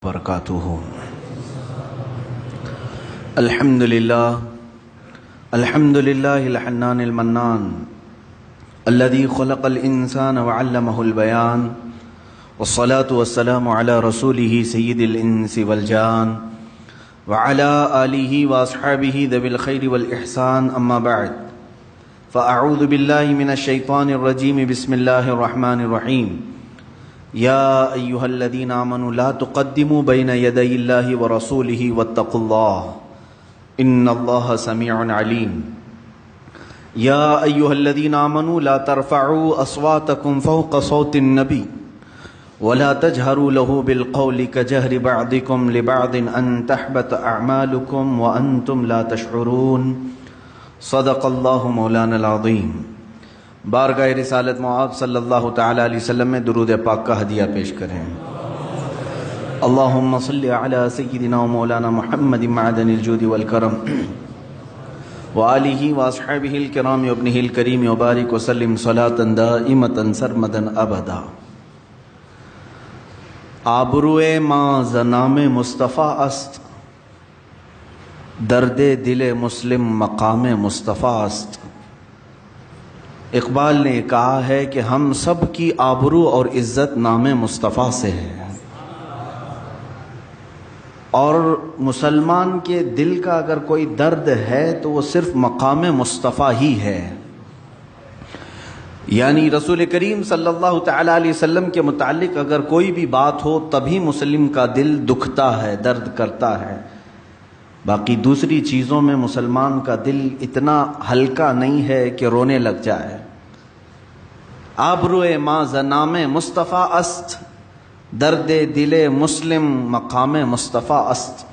وبرکاتہ۔ الحمد للہ الحنان المنان الذي خلق الانسان وعلمه البيان والصلاة والسلام على رسوله سيد الانس والجان وعلى آله واصحابه ذوي الخير والاحسان، اما بعد فاعوذ بالله من الشيطان الرجيم، بسم الله الرحمن الرحيم۔ یا ایھا الذین آمنوا لا تقدموا بین یدی اللہ ورسولہ واتقوا اللہ ان اللہ سمیع علیم۔ یا ایھا الذین آمنوا لا ترفعوا اصواتکم فوق صوت النبی ولا تجهروا له بالقول كجهر بعضکم لبعض ان تحبط اعمالکم وانتم لا تشعرون۔ صدق اللہ مولانا العظیم۔ بارگاہ رسالت معاب صلی اللہ تعالی علیہ وسلم میں درود پاک کا ہدیہ پیش کریں۔ اللہم صلی علی سیدنا و مولانا محمد معدن الجود والکرم وآلہ واصحابہ الکرام وابنہ الکریم وبارک وسلم صلاة دائمة سرمدا ابدا۔ آبروئے ما زنام مصطفیٰ است، درد دل مسلم مقام مصطفیٰ است۔ اقبال نے کہا ہے کہ ہم سب کی آبرو اور عزت نام مصطفیٰ سے ہے، اور مسلمان کے دل کا اگر کوئی درد ہے تو وہ صرف مقام مصطفیٰ ہی ہے۔ یعنی رسول کریم صلی اللہ تعالی علیہ وسلم کے متعلق اگر کوئی بھی بات ہو تبھی مسلم کا دل دکھتا ہے، درد کرتا ہے۔ باقی دوسری چیزوں میں مسلمان کا دل اتنا ہلکا نہیں ہے کہ رونے لگ جائے۔ آبروئے ما زنام مصطفیٰ است، درد دل مسلم مقام مصطفیٰ است۔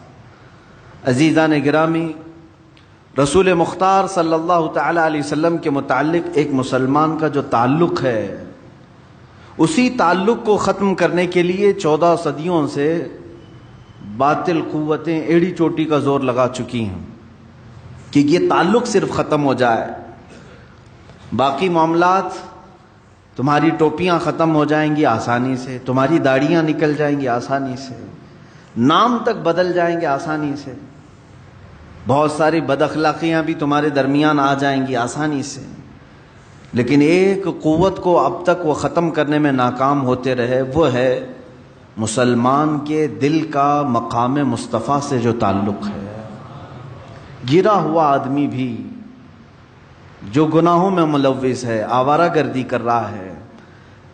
عزیزان گرامی، رسول مختار صلی اللہ تعالی علیہ وسلم کے متعلق ایک مسلمان کا جو تعلق ہے، اسی تعلق کو ختم کرنے کے لیے 14 صدیوں سے باطل قوتیں ایڑی چوٹی کا زور لگا چکی ہیں کہ یہ تعلق صرف ختم ہو جائے، باقی معاملات، تمہاری ٹوپیاں ختم ہو جائیں گی آسانی سے، تمہاری داڑیاں نکل جائیں گی آسانی سے، نام تک بدل جائیں گے آسانی سے، بہت ساری بد اخلاقیاں بھی تمہارے درمیان آ جائیں گی آسانی سے، لیکن ایک قوت کو اب تک وہ ختم کرنے میں ناکام ہوتے رہے، وہ ہے مسلمان کے دل کا مقام مصطفیٰ سے جو تعلق ہے۔ گرا ہوا آدمی بھی جو گناہوں میں ملوث ہے، آوارہ گردی کر رہا ہے،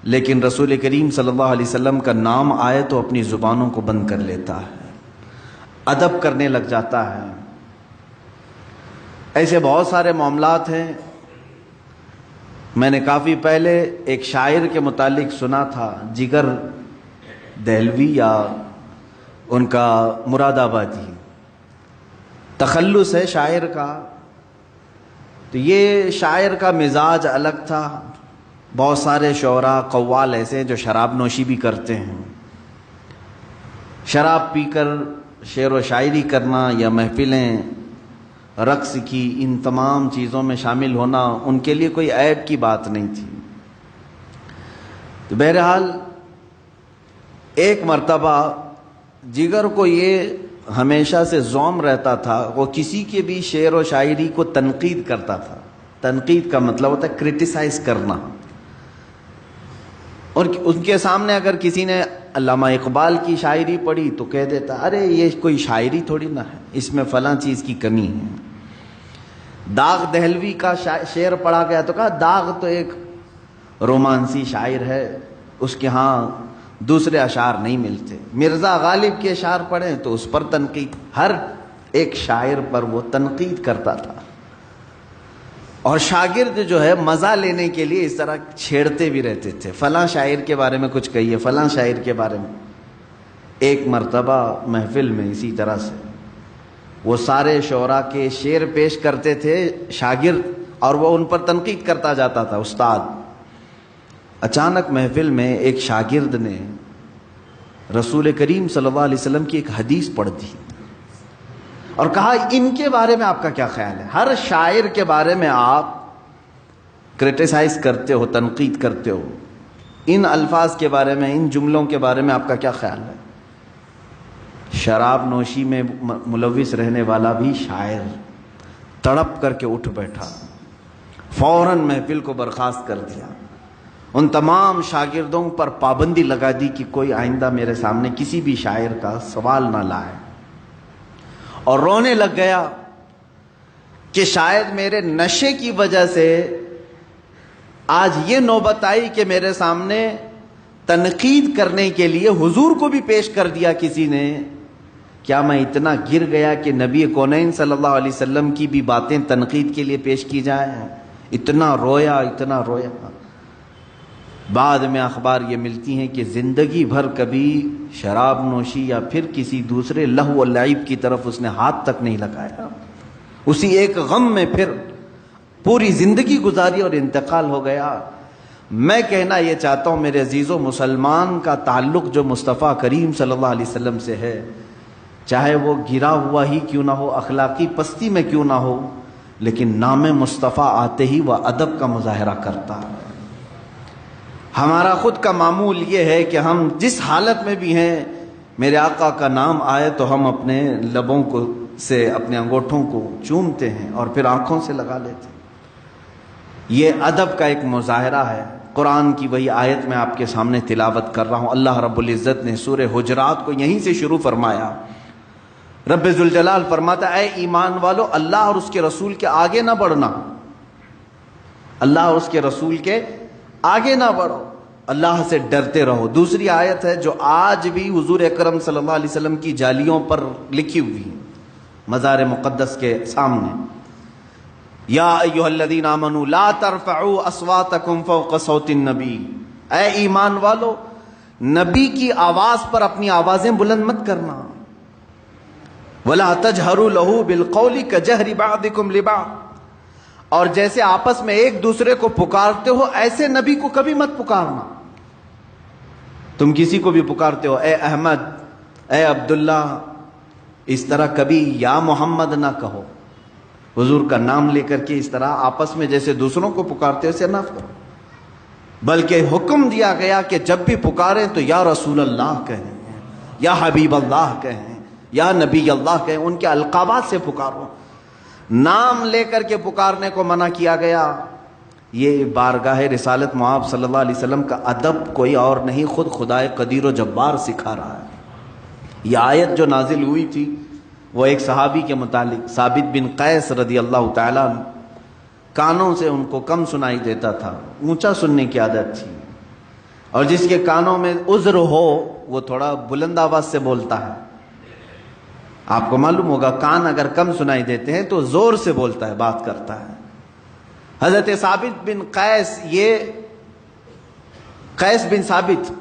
لیکن رسول کریم صلی اللہ علیہ وسلم کا نام آئے تو اپنی زبانوں کو بند کر لیتا ہے، ادب کرنے لگ جاتا ہے۔ ایسے بہت سارے معاملات ہیں۔ میں نے کافی پہلے ایک شاعر کے متعلق سنا تھا، جگر دہلوی یا ان کا مراد آبادی، تخلص ہے شاعر کا۔ تو یہ شاعر کا مزاج الگ تھا۔ بہت سارے شعراء قوال ایسے جو شراب نوشی بھی کرتے ہیں، شراب پی کر شعر و شاعری کرنا یا محفلیں، رقص کی، ان تمام چیزوں میں شامل ہونا ان کے لیے کوئی عیب کی بات نہیں تھی۔ تو بہرحال ایک مرتبہ جگر کو یہ ہمیشہ سے زوم رہتا تھا، وہ کسی کے بھی شعر و شاعری کو تنقید کرتا تھا۔ تنقید کا مطلب ہوتا ہے کرٹیسائز کرنا، اور ان کے سامنے اگر کسی نے علامہ اقبال کی شاعری پڑھی تو کہہ دیتا، ارے یہ کوئی شاعری تھوڑی نہ ہے، اس میں فلاں چیز کی کمی ہے۔ داغ دہلوی کا شعر پڑھا گیا تو کہا داغ تو ایک رومانسی شاعر ہے، اس کے ہاں دوسرے اشعار نہیں ملتے۔ مرزا غالب کے اشعار پڑھیں تو اس پر تنقید، ہر ایک شاعر پر وہ تنقید کرتا تھا، اور شاگرد جو ہے مزہ لینے کے لیے اس طرح چھیڑتے بھی رہتے تھے، فلاں شاعر کے بارے میں کچھ کہیے، فلاں شاعر کے بارے میں۔ ایک مرتبہ محفل میں اسی طرح سے وہ سارے شعراء کے شعر پیش کرتے تھے شاگرد، اور وہ ان پر تنقید کرتا جاتا تھا استاد۔ اچانک محفل میں ایک شاگرد نے رسول کریم صلی اللہ علیہ وسلم کی ایک حدیث پڑھ دی اور کہا ان کے بارے میں آپ کا کیا خیال ہے؟ ہر شاعر کے بارے میں آپ کرٹیسائز کرتے ہو، تنقید کرتے ہو، ان الفاظ کے بارے میں، ان جملوں کے بارے میں آپ کا کیا خیال ہے؟ شراب نوشی میں ملوث رہنے والا بھی شاعر تڑپ کر کے اٹھ بیٹھا، فوراً محفل کو برخاست کر دیا، ان تمام شاگردوں پر پابندی لگا دی کہ کوئی آئندہ میرے سامنے کسی بھی شاعر کا سوال نہ لائے، اور رونے لگ گیا کہ شاید میرے نشے کی وجہ سے آج یہ نوبت آئی کہ میرے سامنے تنقید کرنے کے لیے حضور کو بھی پیش کر دیا کسی نے، کیا میں اتنا گر گیا کہ نبی کونین صلی اللہ علیہ وسلم کی بھی باتیں تنقید کے لیے پیش کی جائیں؟ اتنا رویا، اتنا رویا۔ بعد میں اخبار یہ ملتی ہیں کہ زندگی بھر کبھی شراب نوشی یا پھر کسی دوسرے لہو و لعب کی طرف اس نے ہاتھ تک نہیں لگایا، اسی ایک غم میں پھر پوری زندگی گزاری اور انتقال ہو گیا۔ میں کہنا یہ چاہتا ہوں میرے عزیزو، مسلمان کا تعلق جو مصطفیٰ کریم صلی اللہ علیہ وسلم سے ہے، چاہے وہ گرا ہوا ہی کیوں نہ ہو، اخلاقی پستی میں کیوں نہ ہو، لیکن نام مصطفیٰ آتے ہی وہ ادب کا مظاہرہ کرتا ہے۔ ہمارا خود کا معمول یہ ہے کہ ہم جس حالت میں بھی ہیں، میرے آقا کا نام آئے تو ہم اپنے لبوں کو سے اپنے انگوٹھوں کو چومتے ہیں اور پھر آنکھوں سے لگا لیتے ہیں۔ یہ ادب کا ایک مظاہرہ ہے۔ قرآن کی وہی آیت میں آپ کے سامنے تلاوت کر رہا ہوں۔ اللہ رب العزت نے سورہ حجرات کو یہیں سے شروع فرمایا۔ رب ذوالجلال فرماتا اے ایمان والو، اللہ اور اس کے رسول کے آگے نہ بڑھنا، اللہ اور اس کے رسول کے آگے نہ بڑھو، اللہ سے ڈرتے رہو۔ دوسری آیت ہے جو آج بھی حضور اکرم صلی اللہ علیہ وسلم کی جالیوں پر لکھی ہوئی ہے، مزار مقدس کے سامنے، یا ایھا الذین آمنوا لا ترفعوا اصواتکم فوق صوت النبی، اے ایمان والو نبی کی آواز پر اپنی آوازیں بلند مت کرنا، ولا تجہروا لہ بالقول کجہر بعضکم لبعض، اور جیسے آپس میں ایک دوسرے کو پکارتے ہو ایسے نبی کو کبھی مت پکارنا۔ تم کسی کو بھی پکارتے ہو اے احمد، اے عبداللہ، اس طرح کبھی یا محمد نہ کہو، حضور کا نام لے کر کے اس طرح آپس میں جیسے دوسروں کو پکارتے ہو اسے نہ کرو، بلکہ حکم دیا گیا کہ جب بھی پکاریں تو یا رسول اللہ کہیں، یا حبیب اللہ کہیں، یا نبی اللہ کہیں، ان کے القابات سے پکارو، نام لے کر کے پکارنے کو منع کیا گیا۔ یہ بارگاہ رسالت مآب صلی اللہ علیہ وسلم کا ادب کوئی اور نہیں، خود خدائے قدیر و جبار سکھا رہا ہے۔ یہ آیت جو نازل ہوئی تھی وہ ایک صحابی کے متعلق، ثابت بن قیس رضی اللہ تعالیٰ عنہ، کانوں سے ان کو کم سنائی دیتا تھا، اونچا سننے کی عادت تھی، اور جس کے کانوں میں عذر ہو وہ تھوڑا بلند آواز سے بولتا ہے۔ آپ کو معلوم ہوگا کان اگر کم سنائی دیتے ہیں تو زور سے بولتا ہے، بات کرتا ہے۔ حضرت ثابت بن قیس، یہ قیس بن ثابت،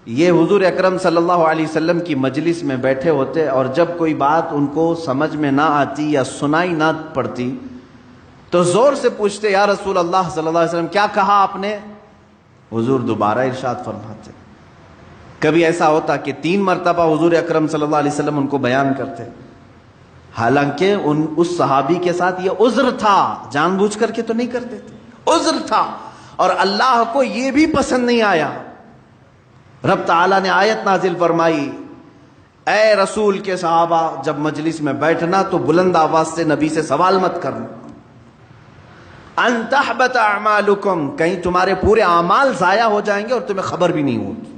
یہ حضور اکرم صلی اللہ علیہ وسلم کی مجلس میں بیٹھے ہوتے، اور جب کوئی بات ان کو سمجھ میں نہ آتی یا سنائی نہ پڑتی تو زور سے پوچھتے یا رسول اللہ صلی اللہ علیہ وسلم کیا کہا آپ نے؟ حضور دوبارہ ارشاد فرماتے۔ کبھی ایسا ہوتا کہ 3 مرتبہ حضور اکرم صلی اللہ علیہ وسلم ان کو بیان کرتے، حالانکہ اس صحابی کے ساتھ یہ عذر تھا، جان بوجھ کر کے تو نہیں کرتے تھے، عذر تھا، اور اللہ کو یہ بھی پسند نہیں آیا۔ رب تعالیٰ نے آیت نازل فرمائی، اے رسول کے صحابہ جب مجلس میں بیٹھنا تو بلند آواز سے نبی سے سوال مت کرنا، ان تحبط اعمالکم، کہیں تمہارے پورے اعمال ضائع ہو جائیں گے اور تمہیں خبر بھی نہیں ہوگی،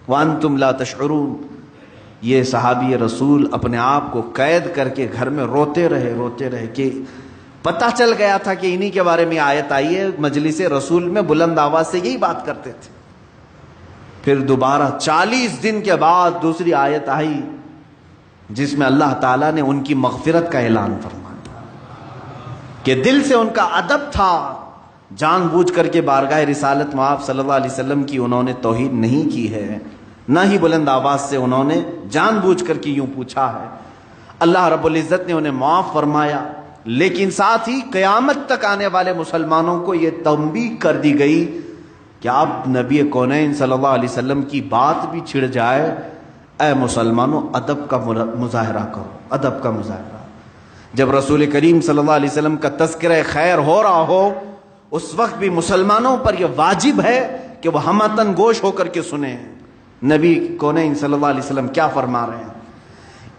وانتم لا تشعرون۔ یہ صحابی رسول اپنے آپ کو قید کر کے گھر میں روتے رہے کہ پتہ چل گیا تھا کہ انہی کے بارے میں آیت آئی ہے، مجلس رسول میں بلند آواز سے یہی بات کرتے تھے۔ پھر دوبارہ 40 دن کے بعد دوسری آیت آئی جس میں اللہ تعالیٰ نے ان کی مغفرت کا اعلان فرمایا کہ دل سے ان کا ادب تھا، جان بوجھ کر کے بارگاہ رسالت مآب صلی اللہ علیہ وسلم کی انہوں نے توہین نہیں کی ہے، نہ ہی بلند آواز سے انہوں نے جان بوجھ کر کے یوں پوچھا ہے۔ اللہ رب العزت نے انہیں معاف فرمایا، لیکن ساتھ ہی قیامت تک آنے والے مسلمانوں کو یہ تنبیہ کر دی گئی کہ اب نبی کونین صلی اللہ علیہ وسلم کی بات بھی چھڑ جائے، اے مسلمانوں ادب کا مظاہرہ کرو، ادب کا مظاہرہ۔ جب رسول کریم صلی اللہ علیہ وسلم کا تذکرہ خیر ہو رہا ہو اس وقت بھی مسلمانوں پر یہ واجب ہے کہ وہ ہمتن گوش ہو کر کے سنیں نبی کونین صلی اللہ علیہ وسلم کیا فرما رہے ہیں۔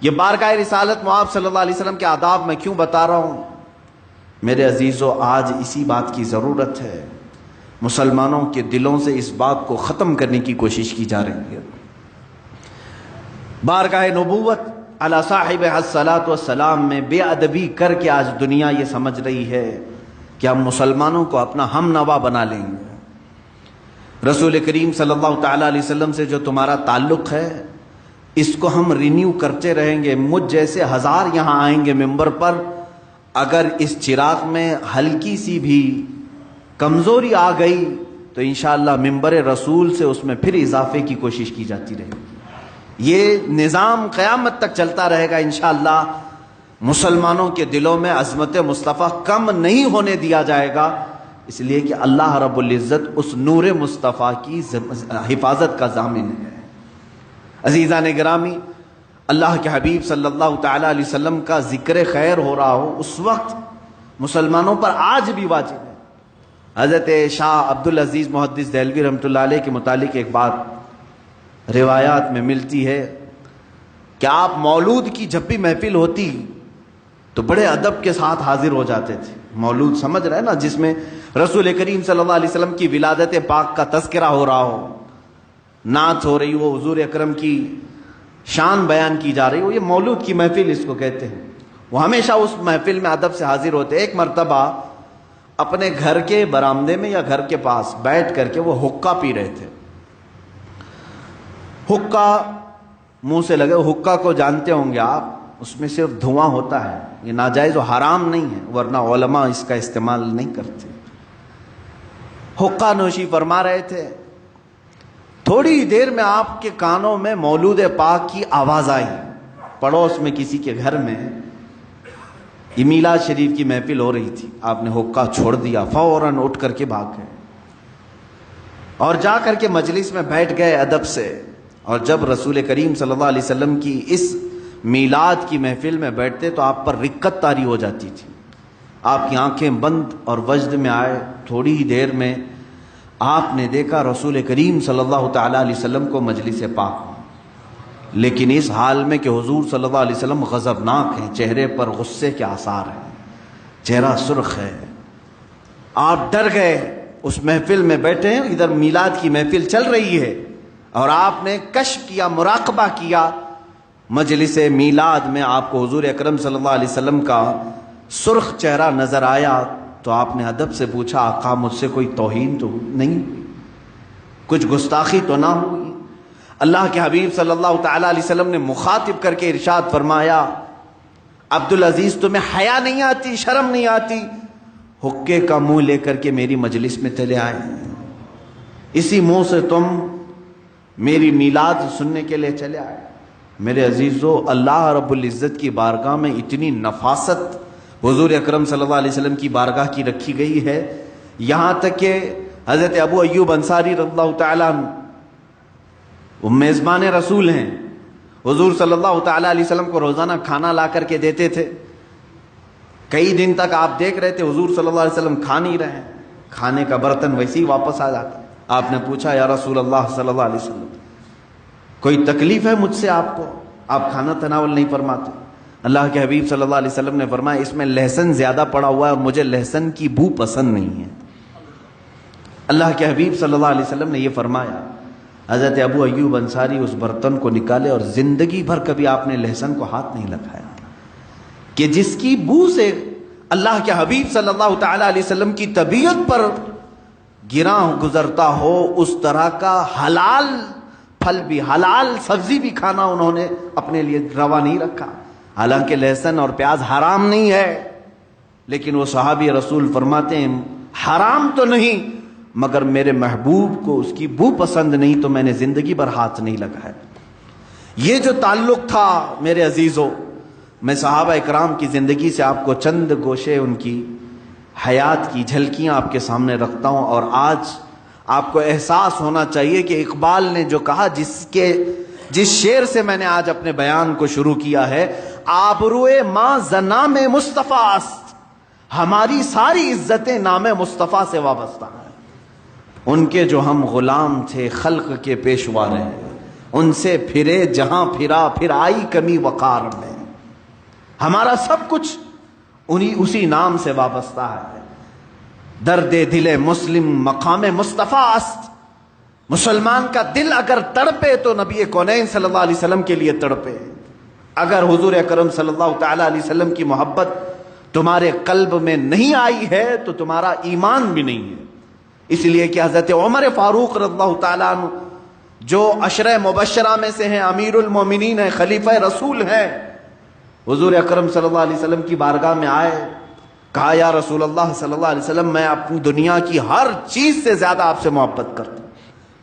یہ بارگاہ رسالت معاب صلی اللہ علیہ وسلم کے آداب میں کیوں بتا رہا ہوں؟ میرے عزیزو، آج اسی بات کی ضرورت ہے۔ مسلمانوں کے دلوں سے اس بات کو ختم کرنے کی کوشش کی جا رہی ہے۔ بارگاہ نبوت علی صاحب الصلاۃ والسلام میں بے ادبی کر کے آج دنیا یہ سمجھ رہی ہے کہ ہم مسلمانوں کو اپنا ہم نوا بنا لیں گے۔ رسول کریم صلی اللہ تعالیٰ علیہ وسلم سے جو تمہارا تعلق ہے، اس کو ہم رینیو کرتے رہیں گے۔ مجھ جیسے ہزار یہاں آئیں گے ممبر پر، اگر اس چراغ میں ہلکی سی بھی کمزوری آ گئی تو انشاءاللہ ممبر رسول سے اس میں پھر اضافے کی کوشش کی جاتی رہے گی۔ یہ نظام قیامت تک چلتا رہے گا انشاءاللہ۔ مسلمانوں کے دلوں میں عظمت مصطفیٰ کم نہیں ہونے دیا جائے گا، اس لیے کہ اللہ رب العزت اس نور مصطفیٰ کی حفاظت کا ضامن ہے۔ عزیزان گرامی، اللہ کے حبیب صلی اللہ تعالیٰ علیہ وسلم کا ذکر خیر ہو رہا ہو اس وقت مسلمانوں پر آج بھی واجب ہے۔ حضرت شاہ عبدالعزیز محدث دہلوی رحمۃ اللہ علیہ کے متعلق ایک بات روایات میں ملتی ہے کہ آپ مولود کی جب بھی محفل ہوتی تو بڑے ادب کے ساتھ حاضر ہو جاتے تھے۔ مولود سمجھ رہے ہیں نا، جس میں رسول کریم صلی اللہ علیہ وسلم کی ولادت پاک کا تذکرہ ہو رہا ہو، نعت ہو رہی ہو، حضور اکرم کی شان بیان کی جا رہی ہو، یہ مولود کی محفل اس کو کہتے ہیں۔ وہ ہمیشہ اس محفل میں ادب سے حاضر ہوتے۔ ایک مرتبہ اپنے گھر کے برآمدے میں یا گھر کے پاس بیٹھ کر کے وہ حقہ پی رہے تھے۔ حقہ منہ سے لگے، حقہ کو جانتے ہوں گے آپ، اس میں صرف دھواں ہوتا ہے، یہ ناجائز و حرام نہیں ہے، ورنہ علماء اس کا استعمال نہیں کرتے۔ حقہ نوشی فرما رہے تھے، تھوڑی دیر میں آپ کے کانوں میں مولود پاک کی آواز آئی۔ پڑوس میں کسی کے گھر میں یہ میلاد شریف کی محفل ہو رہی تھی، آپ نے حقہ چھوڑ دیا، فوراً اٹھ کر کے بھاگ گئے اور جا کر کے مجلس میں بیٹھ گئے ادب سے۔ اور جب رسول کریم صلی اللہ علیہ وسلم کی اس میلاد کی محفل میں بیٹھتے تو آپ پر رکت طاری ہو جاتی تھی، آپ کی آنکھیں بند اور وجد میں آئے۔ تھوڑی ہی دیر میں آپ نے دیکھا رسول کریم صلی اللہ تعالیٰ علیہ وسلم کو مجلس پاک، لیکن اس حال میں کہ حضور صلی اللہ علیہ وسلم غضبناک ہیں، چہرے پر غصے کے آثار ہیں، چہرہ سرخ ہے۔ آپ ڈر گئے، اس محفل میں بیٹھے ہیں، ادھر میلاد کی محفل چل رہی ہے اور آپ نے کشف کیا، مراقبہ کیا مجلس میلاد میں، آپ کو حضور اکرم صلی اللہ علیہ وسلم کا سرخ چہرہ نظر آیا تو آپ نے ادب سے پوچھا، آقا مجھ سے کوئی توہین تو نہیں ہوئی، کچھ گستاخی تو نہ ہوئی؟ اللہ کے حبیب صلی اللہ تعالیٰ علیہ وسلم نے مخاطب کر کے ارشاد فرمایا، عبدالعزیز تمہیں حیا نہیں آتی، شرم نہیں آتی؟ حقے کا منہ لے کر کے میری مجلس میں چلے آئے، اسی منہ سے تم میری میلاد سننے کے لیے چلے آئے۔ میرے عزیزو، اللہ رب العزت کی بارگاہ میں اتنی نفاست حضور اکرم صلی اللہ علیہ وسلم کی بارگاہ کی رکھی گئی ہے، یہاں تک کہ حضرت ابو ایوب انصاری رضی اللہ تعالیٰ وہ میزبان رسول ہیں، حضور صلی اللہ تعالیٰ علیہ وسلم کو روزانہ کھانا لا کر کے دیتے تھے۔ کئی دن تک آپ دیکھ رہے تھے حضور صلی اللہ علیہ وسلم کھا نہیں رہے ہیں، کھانے کا برتن ویسے ہی واپس آ جاتا۔ آپ نے پوچھا، یا رسول اللہ صلی اللہ علیہ وسلم کوئی تکلیف ہے مجھ سے آپ کو؟ آپ کھانا تناول نہیں فرماتے؟ اللہ کے حبیب صلی اللہ علیہ وسلم نے فرمایا، اس میں لہسن زیادہ پڑا ہوا ہے اور مجھے لہسن کی بو پسند نہیں ہے۔ اللہ کے حبیب صلی اللہ علیہ وسلم نے یہ فرمایا۔ حضرت ابو ایوب انصاری اس برتن کو نکالے اور زندگی بھر کبھی آپ نے لہسن کو ہاتھ نہیں لگایا، کہ جس کی بو سے اللہ کے حبیب صلی اللہ تعالیٰ علیہ وسلم کی طبیعت پر گراں گزرتا ہو، اس طرح کا حلال پھل بھی، حلال سبزی بھی کھانا انہوں نے اپنے لیے روا نہیں رکھا۔ حالانکہ لہسن اور پیاز حرام نہیں ہے، لیکن وہ صحابی رسول فرماتے ہیں حرام تو نہیں مگر میرے محبوب کو اس کی بو پسند نہیں، تو میں نے زندگی بھر ہاتھ نہیں لگایا۔ یہ جو تعلق تھا میرے عزیزوں، میں صحابہ اکرام کی زندگی سے آپ کو چند گوشے ان کی حیات کی جھلکیاں آپ کے سامنے رکھتا ہوں، اور آج آپ کو احساس ہونا چاہیے کہ اقبال نے جو کہا، جس شعر سے میں نے آج اپنے بیان کو شروع کیا ہے، آبروئے ماں زنام مصطفیٰ است، ہماری ساری عزتیں نام مصطفیٰ سے وابستہ ہیں۔ ان کے جو ہم غلام تھے، خلق کے پیشوا رہے، ان سے پھرے جہاں پھرا پھر آئی کمی وقار میں. ہمارا سب کچھ اسی نام سے وابستہ ہے. درد دل مسلم مقام مصطفیٰ است. مسلمان کا دل اگر تڑپے تو نبی کونین صلی اللہ علیہ وسلم کے لیے تڑپے. اگر حضور اکرم صلی اللہ تعالی علیہ وسلم کی محبت تمہارے قلب میں نہیں آئی ہے تو تمہارا ایمان بھی نہیں ہے. اس لیے کہ حضرت عمر فاروق رضی اللہ تعالیٰ عنہ جو عشرہ مبشرہ میں سے ہیں، امیر المومنین ہیں، خلیفہ رسول ہیں، حضور اکرم صلی اللہ علیہ وسلم کی بارگاہ میں آئے، کہا یا رسول اللہ صلی اللہ علیہ وسلم میں اپنی دنیا کی ہر چیز سے زیادہ آپ سے محبت کرتا ہوں.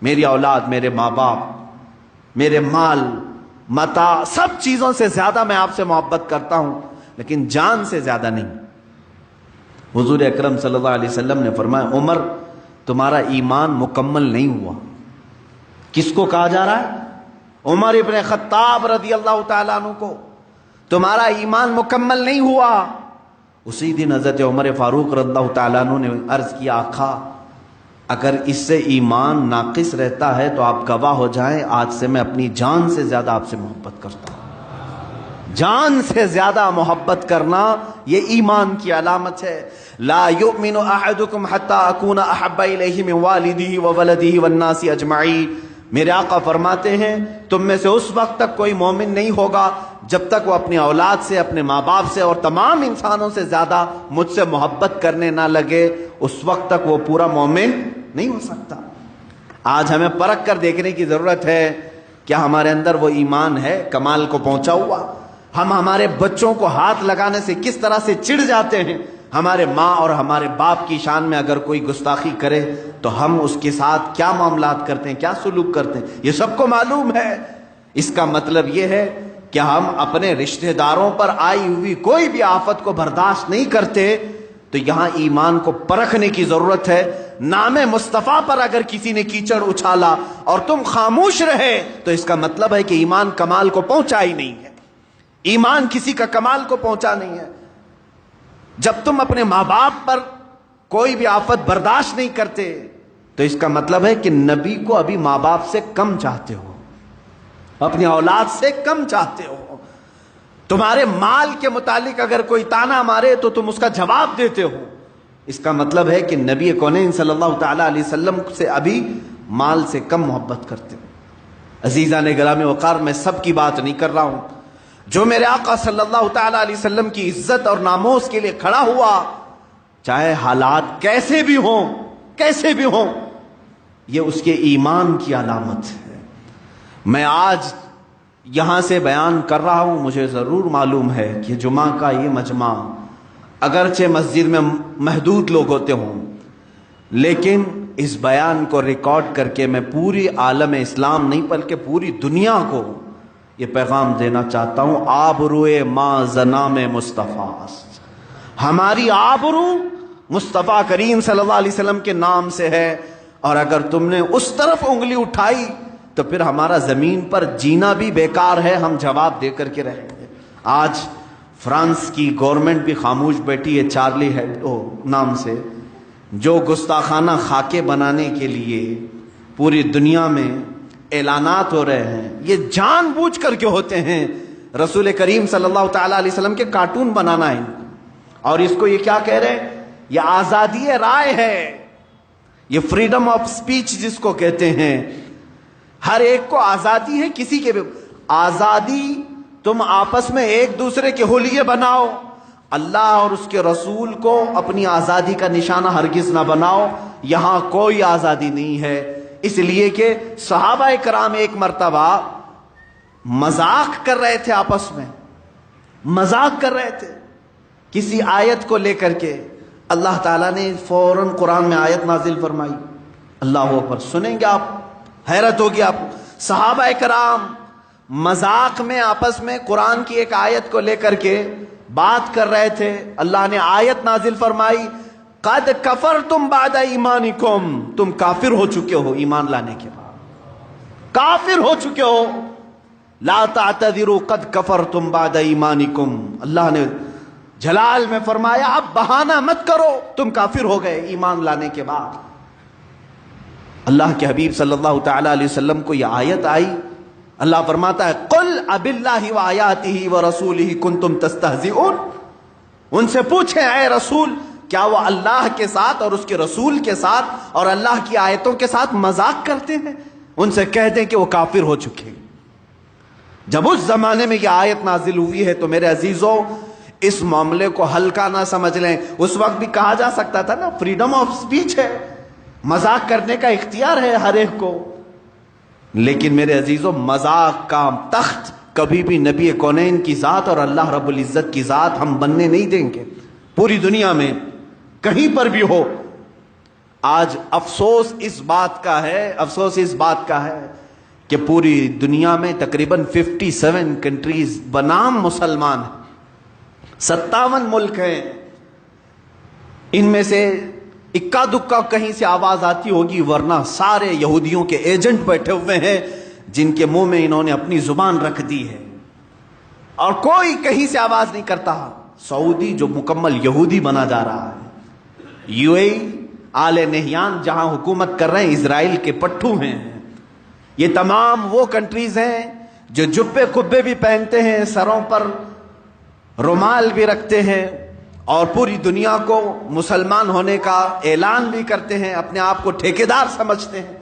میری اولاد، میرے ماں باپ، میرے مال متاع، سب چیزوں سے زیادہ میں آپ سے محبت کرتا ہوں، لیکن جان سے زیادہ نہیں. حضور اکرم صلی اللہ علیہ وسلم نے فرمایا عمر تمہارا ایمان مکمل نہیں ہوا. کس کو کہا جا رہا ہے؟ عمر ابن خطاب رضی اللہ تعالیٰ عنہ کو. تمہارا ایمان مکمل نہیں ہوا. اسی دن حضرت عمر فاروق رضی اللہ تعالیٰ عنہ نے عرض کیا آقا اگر اس سے ایمان ناقص رہتا ہے تو آپ گواہ ہو جائیں، آج سے میں اپنی جان سے زیادہ آپ سے محبت کرتا ہوں. جان سے زیادہ محبت کرنا یہ ایمان کی علامت ہے. لا یؤمن احدکم حتی اکون احب الیہ من والدہ وولدہ والناس اجمعین. میرے آقا فرماتے ہیں تم میں سے اس وقت تک کوئی مومن نہیں ہوگا جب تک وہ اپنی اولاد سے، اپنے ماں باپ سے اور تمام انسانوں سے زیادہ مجھ سے محبت کرنے نہ لگے، اس وقت تک وہ پورا مومن نہیں ہو سکتا. آج ہمیں پرکھ کر دیکھنے کی ضرورت ہے کیا ہمارے اندر وہ ایمان ہے کمال کو پہنچا ہوا. ہم ہمارے بچوں کو ہاتھ لگانے سے کس طرح سے چڑ جاتے ہیں. ہمارے ماں اور ہمارے باپ کی شان میں اگر کوئی گستاخی کرے تو ہم اس کے ساتھ کیا معاملات کرتے ہیں، کیا سلوک کرتے ہیں، یہ سب کو معلوم ہے. اس کا مطلب یہ ہے کہ ہم اپنے رشتہ داروں پر آئی ہوئی کوئی بھی آفت کو برداشت نہیں کرتے. تو یہاں ایمان کو پرکھنے کی ضرورت ہے. نام مصطفیٰ پر اگر کسی نے کیچڑ اچھالا اور تم خاموش رہے تو اس کا مطلب ہے کہ ایمان کمال کو پہنچا ہی نہیں ہے. ایمان کسی کا کمال کو پہنچا نہیں ہے. جب تم اپنے ماں باپ پر کوئی بھی آفت برداشت نہیں کرتے تو اس کا مطلب ہے کہ نبی کو ابھی ماں باپ سے کم چاہتے ہو، اپنی اولاد سے کم چاہتے ہو. تمہارے مال کے متعلق اگر کوئی تانا مارے تو تم اس کا جواب دیتے ہو. اس کا مطلب ہے کہ نبی کونین صلی اللہ تعالی علیہ وسلم سے ابھی مال سے کم محبت کرتے ہو. عزیزان گرامی وقار، میں سب کی بات نہیں کر رہا ہوں. جو میرے آقا صلی اللہ تعالی علیہ وسلم کی عزت اور ناموس کے لیے کھڑا ہوا، چاہے حالات کیسے بھی ہوں، یہ اس کے ایمان کی علامت ہے. میں آج یہاں سے بیان کر رہا ہوں، مجھے ضرور معلوم ہے کہ جمعہ کا یہ مجمع اگرچہ مسجد میں محدود لوگ ہوتے ہوں، لیکن اس بیان کو ریکارڈ کر کے میں پوری عالم اسلام نہیں بلکہ پوری دنیا کو یہ پیغام دینا چاہتا ہوں. آبروئے ماں زنام مصطفیٰ، ہماری آبرو مصطفیٰ کریم صلی اللہ علیہ وسلم کے نام سے ہے، اور اگر تم نے اس طرف انگلی اٹھائی تو پھر ہمارا زمین پر جینا بھی بیکار ہے، ہم جواب دے کر کے رہیں گے. آج فرانس کی گورنمنٹ بھی خاموش بیٹھی ہے چارلی ہیبڈو نام سے، جو گستاخانہ خاکے بنانے کے لیے پوری دنیا میں اعلانات ہو رہے ہیں. یہ جان بوجھ کر کے ہوتے ہیں. رسول کریم صلی اللہ تعالی علیہ وسلم کے کارٹون بنانا ہے، اور اس کو یہ کیا کہہ رہے ہیں؟ یہ آزادی رائے ہے، یہ فریڈم آف سپیچ جس کو کہتے ہیں. ہر ایک کو آزادی ہے، کسی کے بھی آزادی. تم آپس میں ایک دوسرے کے حلیے بناؤ، اللہ اور اس کے رسول کو اپنی آزادی کا نشانہ ہرگز نہ بناؤ. یہاں کوئی آزادی نہیں ہے. اس لیے کہ صحابہ کرام ایک مرتبہ مذاق کر رہے تھے، آپس میں مذاق کر رہے تھے کسی آیت کو لے کر کے. اللہ تعالیٰ نے فوراً قرآن میں آیت نازل فرمائی. اللہ اکبر، سنیں گے آپ، حیرت ہوگی آپ. صحابہ کرام مذاق میں آپس میں قرآن کی ایک آیت کو لے کر کے بات کر رہے تھے. اللہ نے آیت نازل فرمائی، قد کفرتم بعد ایمانکم، تم کافر ہو چکے ہو ایمان لانے کے بعد، کافر ہو چکے ہو. لا تعتذروا قد کفرتم بعد ایمانکم. اللہ نے جلال میں فرمایا اب بہانہ مت کرو، تم کافر ہو گئے ایمان لانے کے بعد. اللہ کے حبیب صلی اللہ تعالی علیہ وسلم کو یہ آیت آئی اللہ فرماتا ہے قل اب اللہ و آیاتہ و رسولہ کنتم تستہزئون، ان سے پوچھیں اے رسول کیا وہ اللہ کے ساتھ اور اس کے رسول کے ساتھ اور اللہ کی آیتوں کے ساتھ مذاق کرتے ہیں؟ ان سے کہہ دیں کہ وہ کافر ہو چکے۔ جب اس زمانے میں یہ آیت نازل ہوئی ہے تو میرے عزیزوں اس معاملے کو ہلکا نہ سمجھ لیں۔ اس وقت بھی کہا جا سکتا تھا نا فریڈم آف سپیچ ہے، مذاق کرنے کا اختیار ہے ہر ایک کو، لیکن میرے عزیزوں مذاق کا تخت کبھی بھی نبی کونین کی ذات اور اللہ رب العزت کی ذات ہم بننے نہیں دیں گے، پوری دنیا میں کہیں پر بھی ہو۔ آج افسوس اس بات کا ہے کہ پوری دنیا میں تقریباً 57 کنٹریز بنام مسلمان ہیں، 57 ملک ہیں، ان میں سے اکا دکا کہیں سے آواز آتی ہوگی، ورنہ سارے یہودیوں کے ایجنٹ بیٹھے ہوئے ہیں جن کے منہ میں انہوں نے اپنی زبان رکھ دی ہے، اور کوئی کہیں سے آواز نہیں کرتا۔ سعودی جو مکمل یہودی بنا جا رہا ہے، یو اے ای، آل نہیان جہاں حکومت کر رہے ہیں اسرائیل کے پٹھو ہیں، یہ تمام وہ کنٹریز ہیں جو جبے کبے بھی پہنتے ہیں، سروں پر رومال بھی رکھتے ہیں، اور پوری دنیا کو مسلمان ہونے کا اعلان بھی کرتے ہیں، اپنے آپ کو ٹھیکیدار سمجھتے ہیں۔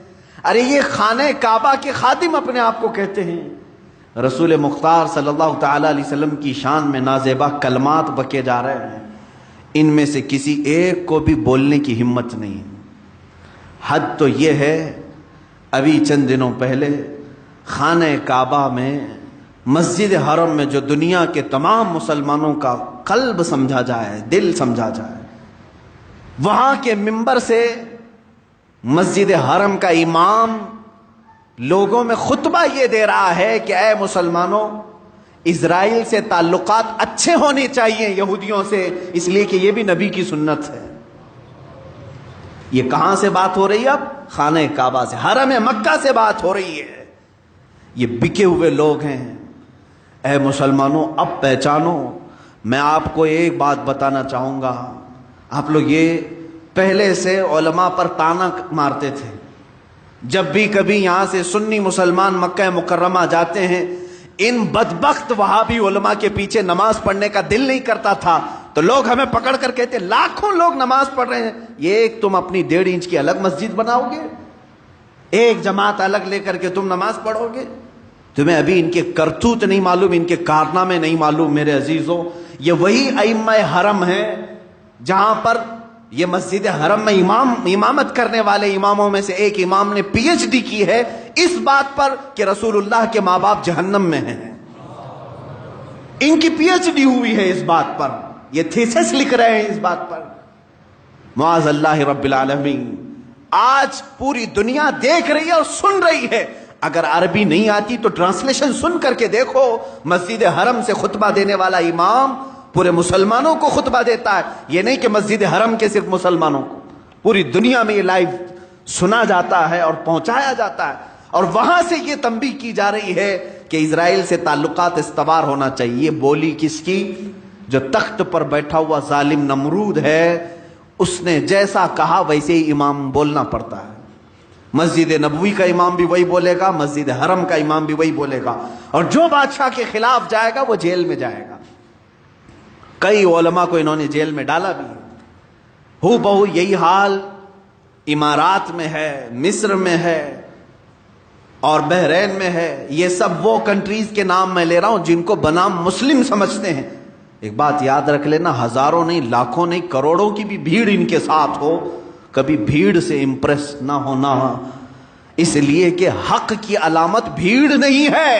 ارے یہ خانہ کعبہ کے خادم اپنے آپ کو کہتے ہیں۔ رسول مختار صلی اللہ تعالی علیہ وسلم کی شان میں نازیبا کلمات بکے جا رہے ہیں، ان میں سے کسی ایک کو بھی بولنے کی ہمت نہیں۔ حد تو یہ ہے ابھی چند دنوں پہلے خانہ کعبہ میں مسجد حرم میں جو دنیا کے تمام مسلمانوں کا قلب سمجھا جائے، دل سمجھا جائے، وہاں کے منبر سے مسجد حرم کا امام لوگوں میں خطبہ یہ دے رہا ہے کہ اے مسلمانوں، اسرائیل سے تعلقات اچھے ہونے چاہیے یہودیوں سے، اس لیے کہ یہ بھی نبی کی سنت ہے۔ یہ کہاں سے بات ہو رہی ہے؟ اب خانہ کعبہ سے، حرم مکہ سے بات ہو رہی ہے۔ یہ بکے ہوئے لوگ ہیں۔ اے مسلمانوں اب پہچانو۔ میں آپ کو ایک بات بتانا چاہوں گا، آپ لوگ یہ پہلے سے علماء پر تانا مارتے تھے، جب بھی کبھی یہاں سے سنی مسلمان مکہ مکرمہ جاتے ہیں، ان بدبخت وہابی علماء کے پیچھے نماز پڑھنے کا دل نہیں کرتا تھا، تو لوگ ہمیں پکڑ کر کہتے لاکھوں لوگ نماز پڑھ رہے ہیں، یہ ایک تم اپنی 1.5 انچ کی الگ مسجد بناؤ گے، ایک جماعت الگ لے کر کے تم نماز پڑھو گے؟ تمہیں ابھی ان کے کرتوت نہیں معلوم، ان کے کارنامے نہیں معلوم۔ میرے عزیزوں یہ وہی ائمہ حرم ہیں جہاں پر یہ مسجد حرم میں امامت کرنے والے اماموں میں سے ایک امام نے پی ایچ ڈی کی ہے اس بات پر کہ رسول اللہ کے ماں باپ جہنم میں ہیں۔ ان کی پی ایچ ڈی ہوئی ہے اس بات پر، یہ تھیسس لکھ رہے ہیں اس بات پر۔ معاذ اللہ رب العالمین، آج پوری دنیا دیکھ رہی ہے اور سن رہی ہے۔ اگر عربی نہیں آتی تو ٹرانسلیشن سن کر کے دیکھو، مسجد حرم سے خطبہ دینے والا امام پورے مسلمانوں کو خطبہ دیتا ہے۔ یہ نہیں کہ مسجد حرم کے صرف مسلمانوں کو، پوری دنیا میں یہ لائیو سنا جاتا ہے اور پہنچایا جاتا ہے، اور وہاں سے یہ تنبیہ کی جا رہی ہے کہ اسرائیل سے تعلقات استوار ہونا چاہیے۔ یہ بولی کس کی؟ جو تخت پر بیٹھا ہوا ظالم نمرود ہے، اس نے جیسا کہا ویسے ہی امام بولنا پڑتا ہے۔ مسجد نبوی کا امام بھی وہی بولے گا، مسجد حرم کا امام بھی وہی بولے گا، اور جو بادشاہ کے خلاف جائے گا وہ جیل میں جائے گا۔ کئی علماء کو انہوں نے جیل میں ڈالا بھی ہے۔ ہو بہو یہی حال امارات میں ہے، مصر میں ہے اور بحرین میں ہے۔ یہ سب وہ کنٹریز کے نام میں لے رہا ہوں جن کو بنام مسلم سمجھتے ہیں۔ ایک بات یاد رکھ لینا، ہزاروں نہیں، لاکھوں نہیں، کروڑوں کی بھی بھیڑ ان کے ساتھ ہو، کبھی بھیڑ سے امپریس نہ ہونا، اس لیے کہ حق کی علامت بھیڑ نہیں ہے،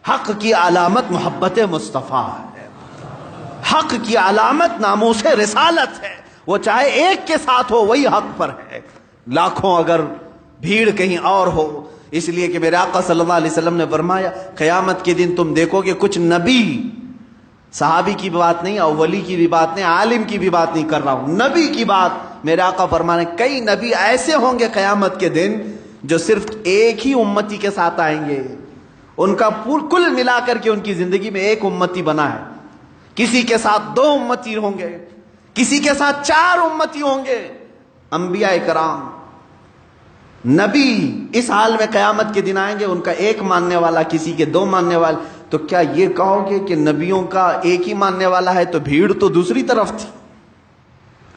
حق کی علامت محبت مصطفیٰ ہے، حق کی علامت ناموس رسالت ہے۔ وہ چاہے ایک کے ساتھ ہو وہی حق پر ہے، لاکھوں اگر بھیڑ کہیں اور ہو۔ اس لیے کہ میرے آقا صلی اللہ علیہ وسلم نے فرمایا قیامت کے دن تم دیکھو گے کچھ نبی، صحابی کی بات نہیں، اولی کی بھی بات نہیں، عالم کی بھی بات نہیں کر رہا ہوں، نبی کی بات۔ میرے آقا فرمانے کئی نبی ایسے ہوں گے قیامت کے دن جو صرف ایک ہی امتی کے ساتھ آئیں گے، ان کا کل ملا کر کے ان کی زندگی میں ایک امتی بنا ہے، کسی کے ساتھ 2 امتی ہوں گے، کسی کے ساتھ 4 امتی ہوں گے۔ انبیاء کرام نبی اس حال میں قیامت کے دن آئیں گے، ان کا ایک ماننے والا، کسی کے دو ماننے والے، تو کیا یہ کہو گے کہ نبیوں کا ایک ہی ماننے والا ہے تو بھیڑ تو دوسری طرف تھی،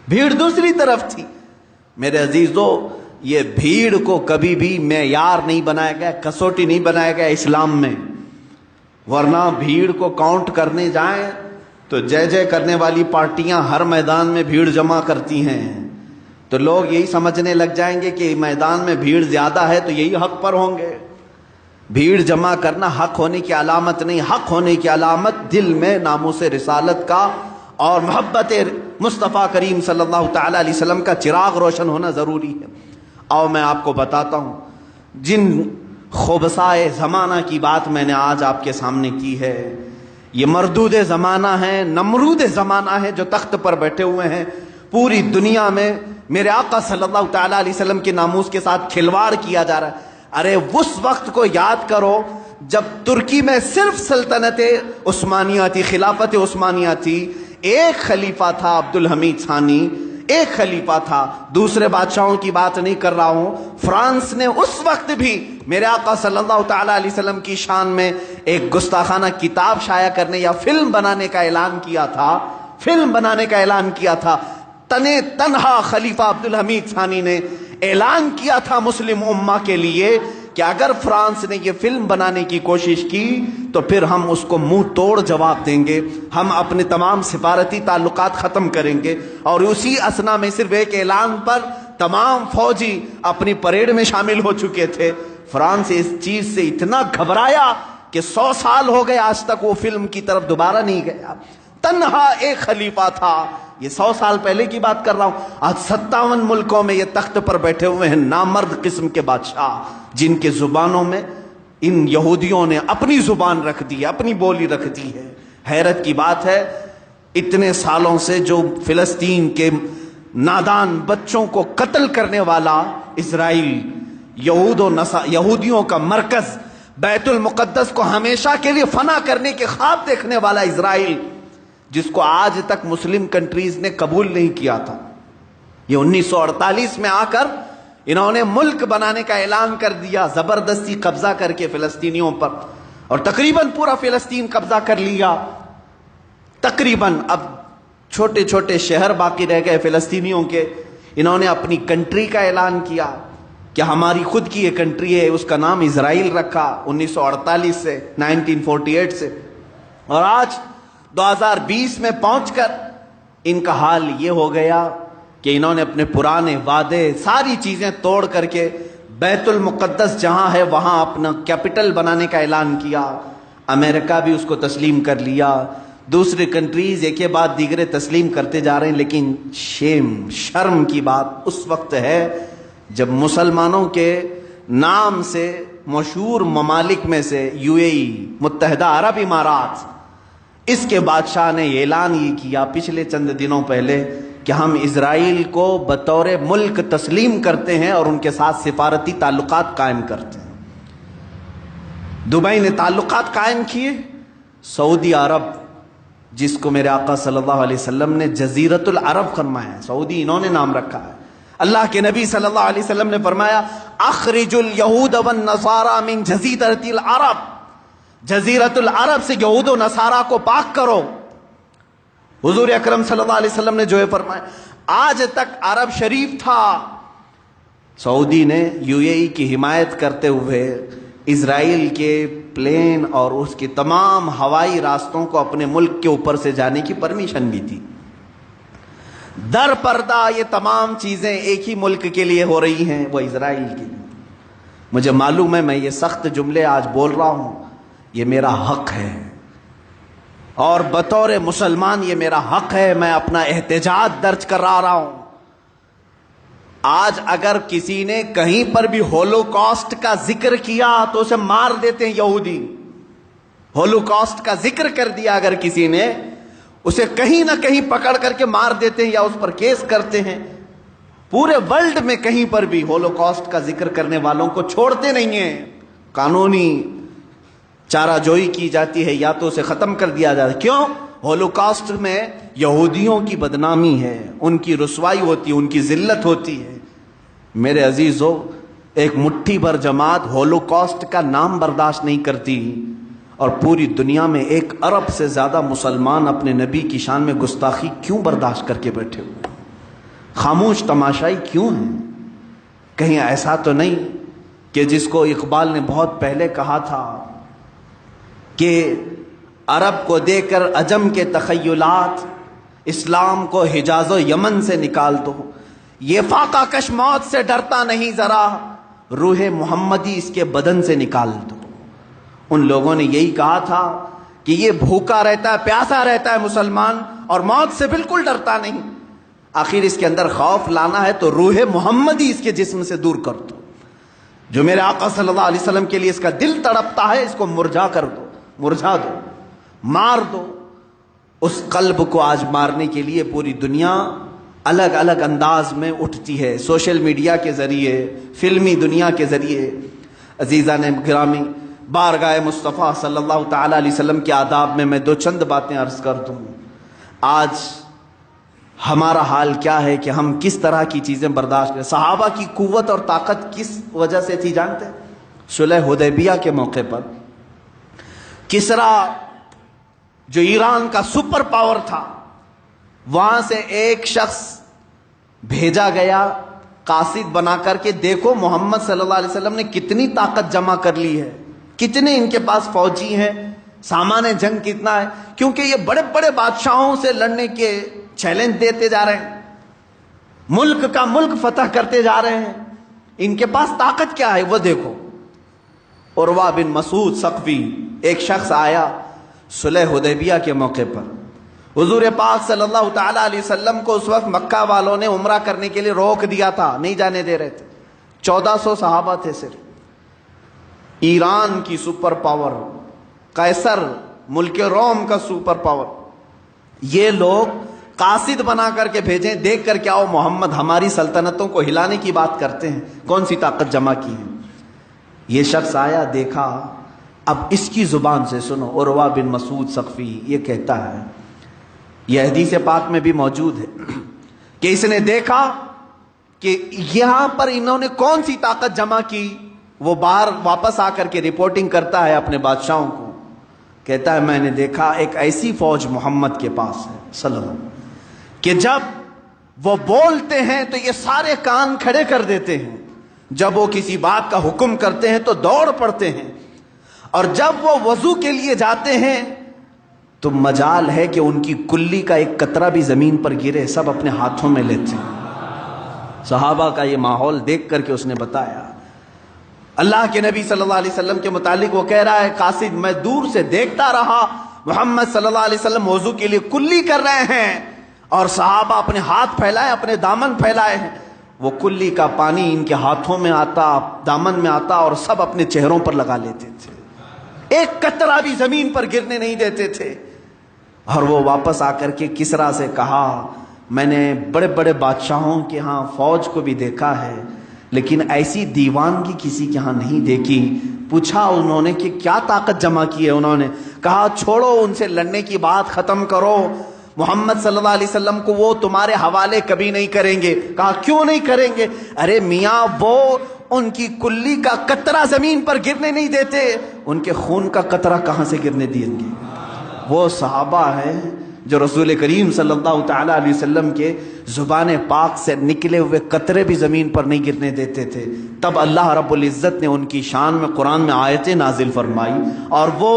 بھیڑ دوسری طرف تھی؟ میرے عزیزو، یہ بھیڑ کو کبھی بھی معیار نہیں بنایا گیا، کسوٹی نہیں بنایا گیا اسلام میں، ورنہ بھیڑ کو کاؤنٹ کرنے جائیں تو جے جے کرنے والی پارٹیاں ہر میدان میں بھیڑ جمع کرتی ہیں، تو لوگ یہی سمجھنے لگ جائیں گے کہ میدان میں بھیڑ زیادہ ہے تو یہی حق پر ہوں گے۔ بھیڑ جمع کرنا حق ہونے کی علامت نہیں، حق ہونے کی علامت دل میں ناموس رسالت کا اور محبت مصطفیٰ کریم صلی اللہ تعالی علیہ وسلم کا چراغ روشن ہونا ضروری ہے۔ اور میں آپ کو بتاتا ہوں، جن خبثائے زمانہ کی بات میں نے آج آپ کے سامنے کی ہے، یہ مردود زمانہ ہے، نمرود زمانہ ہے جو تخت پر بیٹھے ہوئے ہیں، پوری دنیا میں میرے آقا صلی اللہ تعالی علیہ وسلم کے ناموس کے ساتھ کھلواڑ کیا جا رہا ہے۔ ارے اس وقت کو یاد کرو جب ترکی میں صرف سلطنت عثمانیہ تھی، خلافت عثمانیہ تھی، ایک خلیفہ تھا عبدالحمید ثانی، ایک خلیفہ تھا، دوسرے بادشاہوں کی بات نہیں کر رہا ہوں۔ فرانس نے اس وقت بھی میرے آقا صلی اللہ تعالی علیہ وسلم کی شان میں ایک گستاخانہ کتاب شائع کرنے یا فلم بنانے کا اعلان کیا تھا، فلم بنانے کا اعلان کیا تھا۔ تنہا خلیفہ عبدالحمید ثانی نے اعلان کیا تھا مسلم امہ کے لیے کہ اگر فرانس نے یہ فلم بنانے کی کوشش کی تو پھر ہم اس کو منہ توڑ جواب دیں گے، ہم اپنے تمام سفارتی تعلقات ختم کریں گے۔ اور اسی اثنا میں صرف ایک اعلان پر تمام فوجی اپنی پریڈ میں شامل ہو چکے تھے۔ فرانس اس چیز سے اتنا گھبرایا کہ 100 سال ہو گئے آج تک وہ فلم کی طرف دوبارہ نہیں گیا۔ تنہا ایک خلیفہ تھا، یہ 100 سال پہلے کی بات کر رہا ہوں۔ آج 57 ملکوں میں یہ تخت پر بیٹھے ہوئے ہیں نامرد قسم کے بادشاہ، جن کے زبانوں میں ان یہودیوں نے اپنی زبان رکھ دی ہے، اپنی بولی رکھ دی ہے۔ حیرت کی بات ہے، اتنے سالوں سے جو فلسطین کے نادان بچوں کو قتل کرنے والا اسرائیل، یہودیوں کا مرکز، بیت المقدس کو ہمیشہ کے لیے فنا کرنے کے خواب دیکھنے والا اسرائیل، جس کو آج تک مسلم کنٹریز نے قبول نہیں کیا تھا، یہ 1948 میں آ کر انہوں نے ملک بنانے کا اعلان کر دیا، زبردستی قبضہ کر کے فلسطینیوں پر، اور تقریباً پورا فلسطین قبضہ کر لیا۔ تقریباً اب چھوٹے چھوٹے شہر باقی رہ گئے فلسطینیوں کے۔ انہوں نے اپنی کنٹری کا اعلان کیا کہ ہماری خود کی یہ کنٹری ہے، اس کا نام اسرائیل رکھا 1948 سے، 1948 سے، اور آج 2020 میں پہنچ کر ان کا حال یہ ہو گیا کہ انہوں نے اپنے پرانے وعدے ساری چیزیں توڑ کر کے بیت المقدس جہاں ہے وہاں اپنا کیپٹل بنانے کا اعلان کیا۔ امریکہ بھی اس کو تسلیم کر لیا، دوسری کنٹریز ایک کے بعد دیگرے تسلیم کرتے جا رہے ہیں۔ لیکن شرم کی بات اس وقت ہے جب مسلمانوں کے نام سے مشہور ممالک میں سے UAE، متحدہ عرب امارات، اس کے بادشاہ نے اعلان یہ کیا پچھلے چند دنوں پہلے کہ ہم اسرائیل کو بطور ملک تسلیم کرتے ہیں اور ان کے ساتھ سفارتی تعلقات قائم کرتے ہیں۔ دبئی نے تعلقات قائم کیے، سعودی عرب، جس کو میرے آقا صلی اللہ علیہ وسلم نے جزیرت العرب فرمایا ہے، سعودی انہوں نے نام رکھا ہے۔ اللہ کے نبی صلی اللہ علیہ وسلم نے فرمایا اخرج الیہود والنصارى من جزیرت العرب، جزیرت العرب سے یہود و نصارہ کو پاک کرو۔ حضور اکرم صلی اللہ علیہ وسلم نے جو ہے فرمایا، آج تک عرب شریف تھا، سعودی نے UAE کی حمایت کرتے ہوئے اسرائیل کے پلین اور اس کے تمام ہوائی راستوں کو اپنے ملک کے اوپر سے جانے کی پرمیشن بھی تھی۔ در پردہ یہ تمام چیزیں ایک ہی ملک کے لیے ہو رہی ہیں، وہ اسرائیل کے لیے۔ مجھے معلوم ہے میں یہ سخت جملے آج بول رہا ہوں، یہ میرا حق ہے، اور بطور مسلمان یہ میرا حق ہے، میں اپنا احتجاج درج کرا رہا ہوں۔ آج اگر کسی نے کہیں پر بھی ہولوکاسٹ کا ذکر کیا تو اسے مار دیتے ہیں یہودی۔ ہولوکاسٹ کا ذکر کر دیا اگر کسی نے، اسے کہیں نہ کہیں پکڑ کر کے مار دیتے ہیں یا اس پر کیس کرتے ہیں۔ پورے ورلڈ میں کہیں پر بھی ہولوکاسٹ کا ذکر کرنے والوں کو چھوڑتے نہیں ہیں، قانونی چارہ جوئی کی جاتی ہے یا تو اسے ختم کر دیا جاتا ہے۔ کیوں؟ ہولوکاسٹ میں یہودیوں کی بدنامی ہے، ان کی رسوائی ہوتی ہے، ان کی ذلت ہوتی ہے۔ میرے عزیزو، ایک مٹھی بھر جماعت ہولوکاسٹ کا نام برداشت نہیں کرتی، اور پوری دنیا میں 1 ارب سے زیادہ مسلمان اپنے نبی کی شان میں گستاخی کیوں برداشت کر کے بیٹھے ہوئے؟ خاموش تماشائی کیوں ہیں؟ کہیں ایسا تو نہیں کہ جس کو اقبال نے بہت پہلے کہا تھا کہ عرب کو دے کر عجم کے تخیلات، اسلام کو حجاز و یمن سے نکال دو، یہ فاقہ کش موت سے ڈرتا نہیں ذرا، روح محمدی اس کے بدن سے نکال دو۔ ان لوگوں نے یہی کہا تھا کہ یہ بھوکا رہتا ہے، پیاسا رہتا ہے مسلمان، اور موت سے بالکل ڈرتا نہیں۔ آخر اس کے اندر خوف لانا ہے تو روح محمدی اس کے جسم سے دور کر دو۔ جو میرے آقا صلی اللہ علیہ وسلم کے لیے اس کا دل تڑپتا ہے، اس کو مرجھا کر دو، مرجھا دو، مار دو۔ اس قلب کو آج مارنے کے لیے پوری دنیا الگ الگ انداز میں اٹھتی ہے، سوشل میڈیا کے ذریعے، فلمی دنیا کے ذریعے۔ عزیزان گرامی، بارگاہ مصطفیٰ صلی اللہ تعالی علیہ وسلم کے آداب میں دو چند باتیں عرض کر دوں۔ آج ہمارا حال کیا ہے کہ ہم کس طرح کی چیزیں برداشت کریں؟ صحابہ کی قوت اور طاقت کس وجہ سے تھی جانتے ہیں؟ صلح حدیبیہ کے موقع پر کسرا جو ایران کا سپر پاور تھا، وہاں سے ایک شخص بھیجا گیا قاصد بنا کر کے، دیکھو محمد صلی اللہ علیہ وسلم نے کتنی طاقت جمع کر لی ہے، کتنے ان کے پاس فوجی ہیں، سامان جنگ کتنا ہے، کیونکہ یہ بڑے بڑے بادشاہوں سے لڑنے کے چیلنج دیتے جا رہے ہیں، ملک کا ملک فتح کرتے جا رہے ہیں، ان کے پاس طاقت کیا ہے وہ دیکھو۔ عروہ بن مسعود ثقفی ایک شخص آیا صلح حدیبیہ کے موقع پر، حضور پاک صلی اللہ تعالی علیہ وسلم کو اس وقت مکہ والوں نے عمرہ کرنے کے لیے روک دیا تھا، نہیں جانے دے رہے تھے، 1400 صحابہ تھے صرف۔ ایران کی سپر پاور، قیصر ملک روم کا سپر پاور، یہ لوگ قاصد بنا کر کے بھیجیں، دیکھ کر کیا ہو محمد ہماری سلطنتوں کو ہلانے کی بات کرتے ہیں، کون سی طاقت جمع کی ہے۔ یہ شخص آیا، دیکھا، اب اس کی زبان سے سنو، عروہ بن مسعود ثقفی یہ کہتا ہے، یہ حدیث پاک میں بھی موجود ہے کہ اس نے دیکھا کہ یہاں پر انہوں نے کون سی طاقت جمع کی، وہ باہر واپس آ کر کے رپورٹنگ کرتا ہے اپنے بادشاہوں کو، کہتا ہے میں نے دیکھا ایک ایسی فوج محمد کے پاس ہے صلی اللہ علیہ وسلم کہ جب وہ بولتے ہیں تو یہ سارے کان کھڑے کر دیتے ہیں، جب وہ کسی بات کا حکم کرتے ہیں تو دوڑ پڑتے ہیں، اور جب وہ وضو کے لیے جاتے ہیں تو مجال ہے کہ ان کی کلی کا ایک قطرہ بھی زمین پر گرے، سب اپنے ہاتھوں میں لیتے ہیں۔ صحابہ کا یہ ماحول دیکھ کر کے اس نے بتایا، اللہ کے نبی صلی اللہ علیہ وسلم کے متعلق وہ کہہ رہا ہے، قاصد میں دور سے دیکھتا رہا، محمد صلی اللہ علیہ وسلم وضو کے لیے کلی کر رہے ہیں، اور صحابہ اپنے ہاتھ پھیلائے، اپنے دامن پھیلائے ہیں، وہ کلی کا پانی ان کے ہاتھوں میں آتا، دامن میں آتا، اور سب اپنے چہروں پر لگا لیتے تھے، ایک قطرہ بھی زمین پر گرنے نہیں دیتے تھے۔ اور وہ واپس آ کر کے کسرا سے کہا، میں نے بڑے بڑے بادشاہوں کے ہاں فوج کو بھی دیکھا ہے، لیکن ایسی دیوانگی کسی کے ہاں نہیں دیکھی۔ پوچھا انہوں نے کہ کیا طاقت جمع کی ہے، انہوں نے کہا چھوڑو ان سے لڑنے کی بات ختم کرو، محمد صلی اللہ علیہ وسلم کو وہ تمہارے حوالے کبھی نہیں کریں گے۔ کہا کیوں نہیں کریں گے؟ ارے میاں وہ ان کی کلی کا قطرہ زمین پر گرنے نہیں دیتے، ان کے خون کا قطرہ کہاں سے گرنے دیں گے؟ وہ صحابہ ہیں جو رسول کریم صلی اللہ تعالی علیہ وسلم کے زبان پاک سے نکلے ہوئے قطرے بھی زمین پر نہیں گرنے دیتے تھے۔ تب اللہ رب العزت نے ان کی شان میں قرآن میں آیتیں نازل فرمائی، اور وہ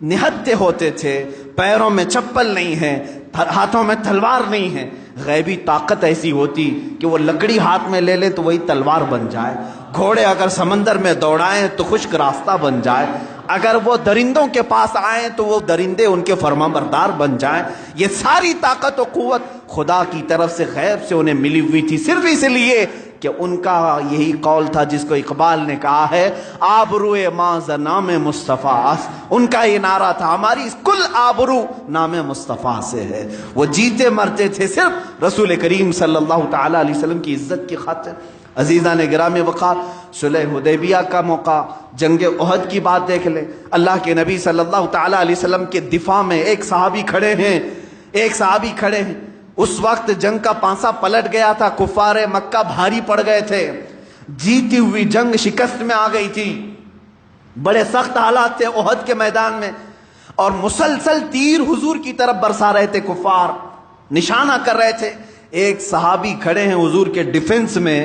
نہتے ہوتے تھے، پیروں میں چپل نہیں ہے، ہاتھوں میں تلوار نہیں ہے۔ غیبی طاقت ایسی ہوتی کہ وہ لکڑی ہاتھ میں لے لے تو وہی تلوار بن جائے، گھوڑے اگر سمندر میں دوڑائیں تو خشک راستہ بن جائے، اگر وہ درندوں کے پاس آئیں تو وہ درندے ان کے فرما بردار بن جائیں۔ یہ ساری طاقت و قوت خدا کی طرف سے غیب سے انہیں ملی ہوئی تھی، صرف اس لیے کہ ان کا یہی قول تھا جس کو اقبال نے کہا ہے، آبروئے ماں نام مصطفیٰ، ان کا یہ نعرہ تھا ہماری کل آبرو نام مصطفیٰ سے ہے۔ وہ جیتے مرتے تھے صرف رسول کریم صلی اللہ تعالی علیہ وسلم کی عزت کی خاطر۔ عزیزان گرامی وقار، صلح حدیبیہ کا موقع، جنگ احد کی بات دیکھ لیں، اللہ کے نبی صلی اللہ تعالی علیہ وسلم کے دفاع میں ایک صحابی کھڑے ہیں، اس وقت جنگ کا پانسا پلٹ گیا تھا، کفار مکہ بھاری پڑ گئے تھے، جیتی ہوئی جنگ شکست میں آ گئی تھی، بڑے سخت حالات تھے احد کے میدان میں، اور مسلسل تیر حضور کی طرف برسا رہے تھے کفار، نشانہ کر رہے تھے۔ ایک صحابی کھڑے ہیں حضور کے ڈیفنس میں،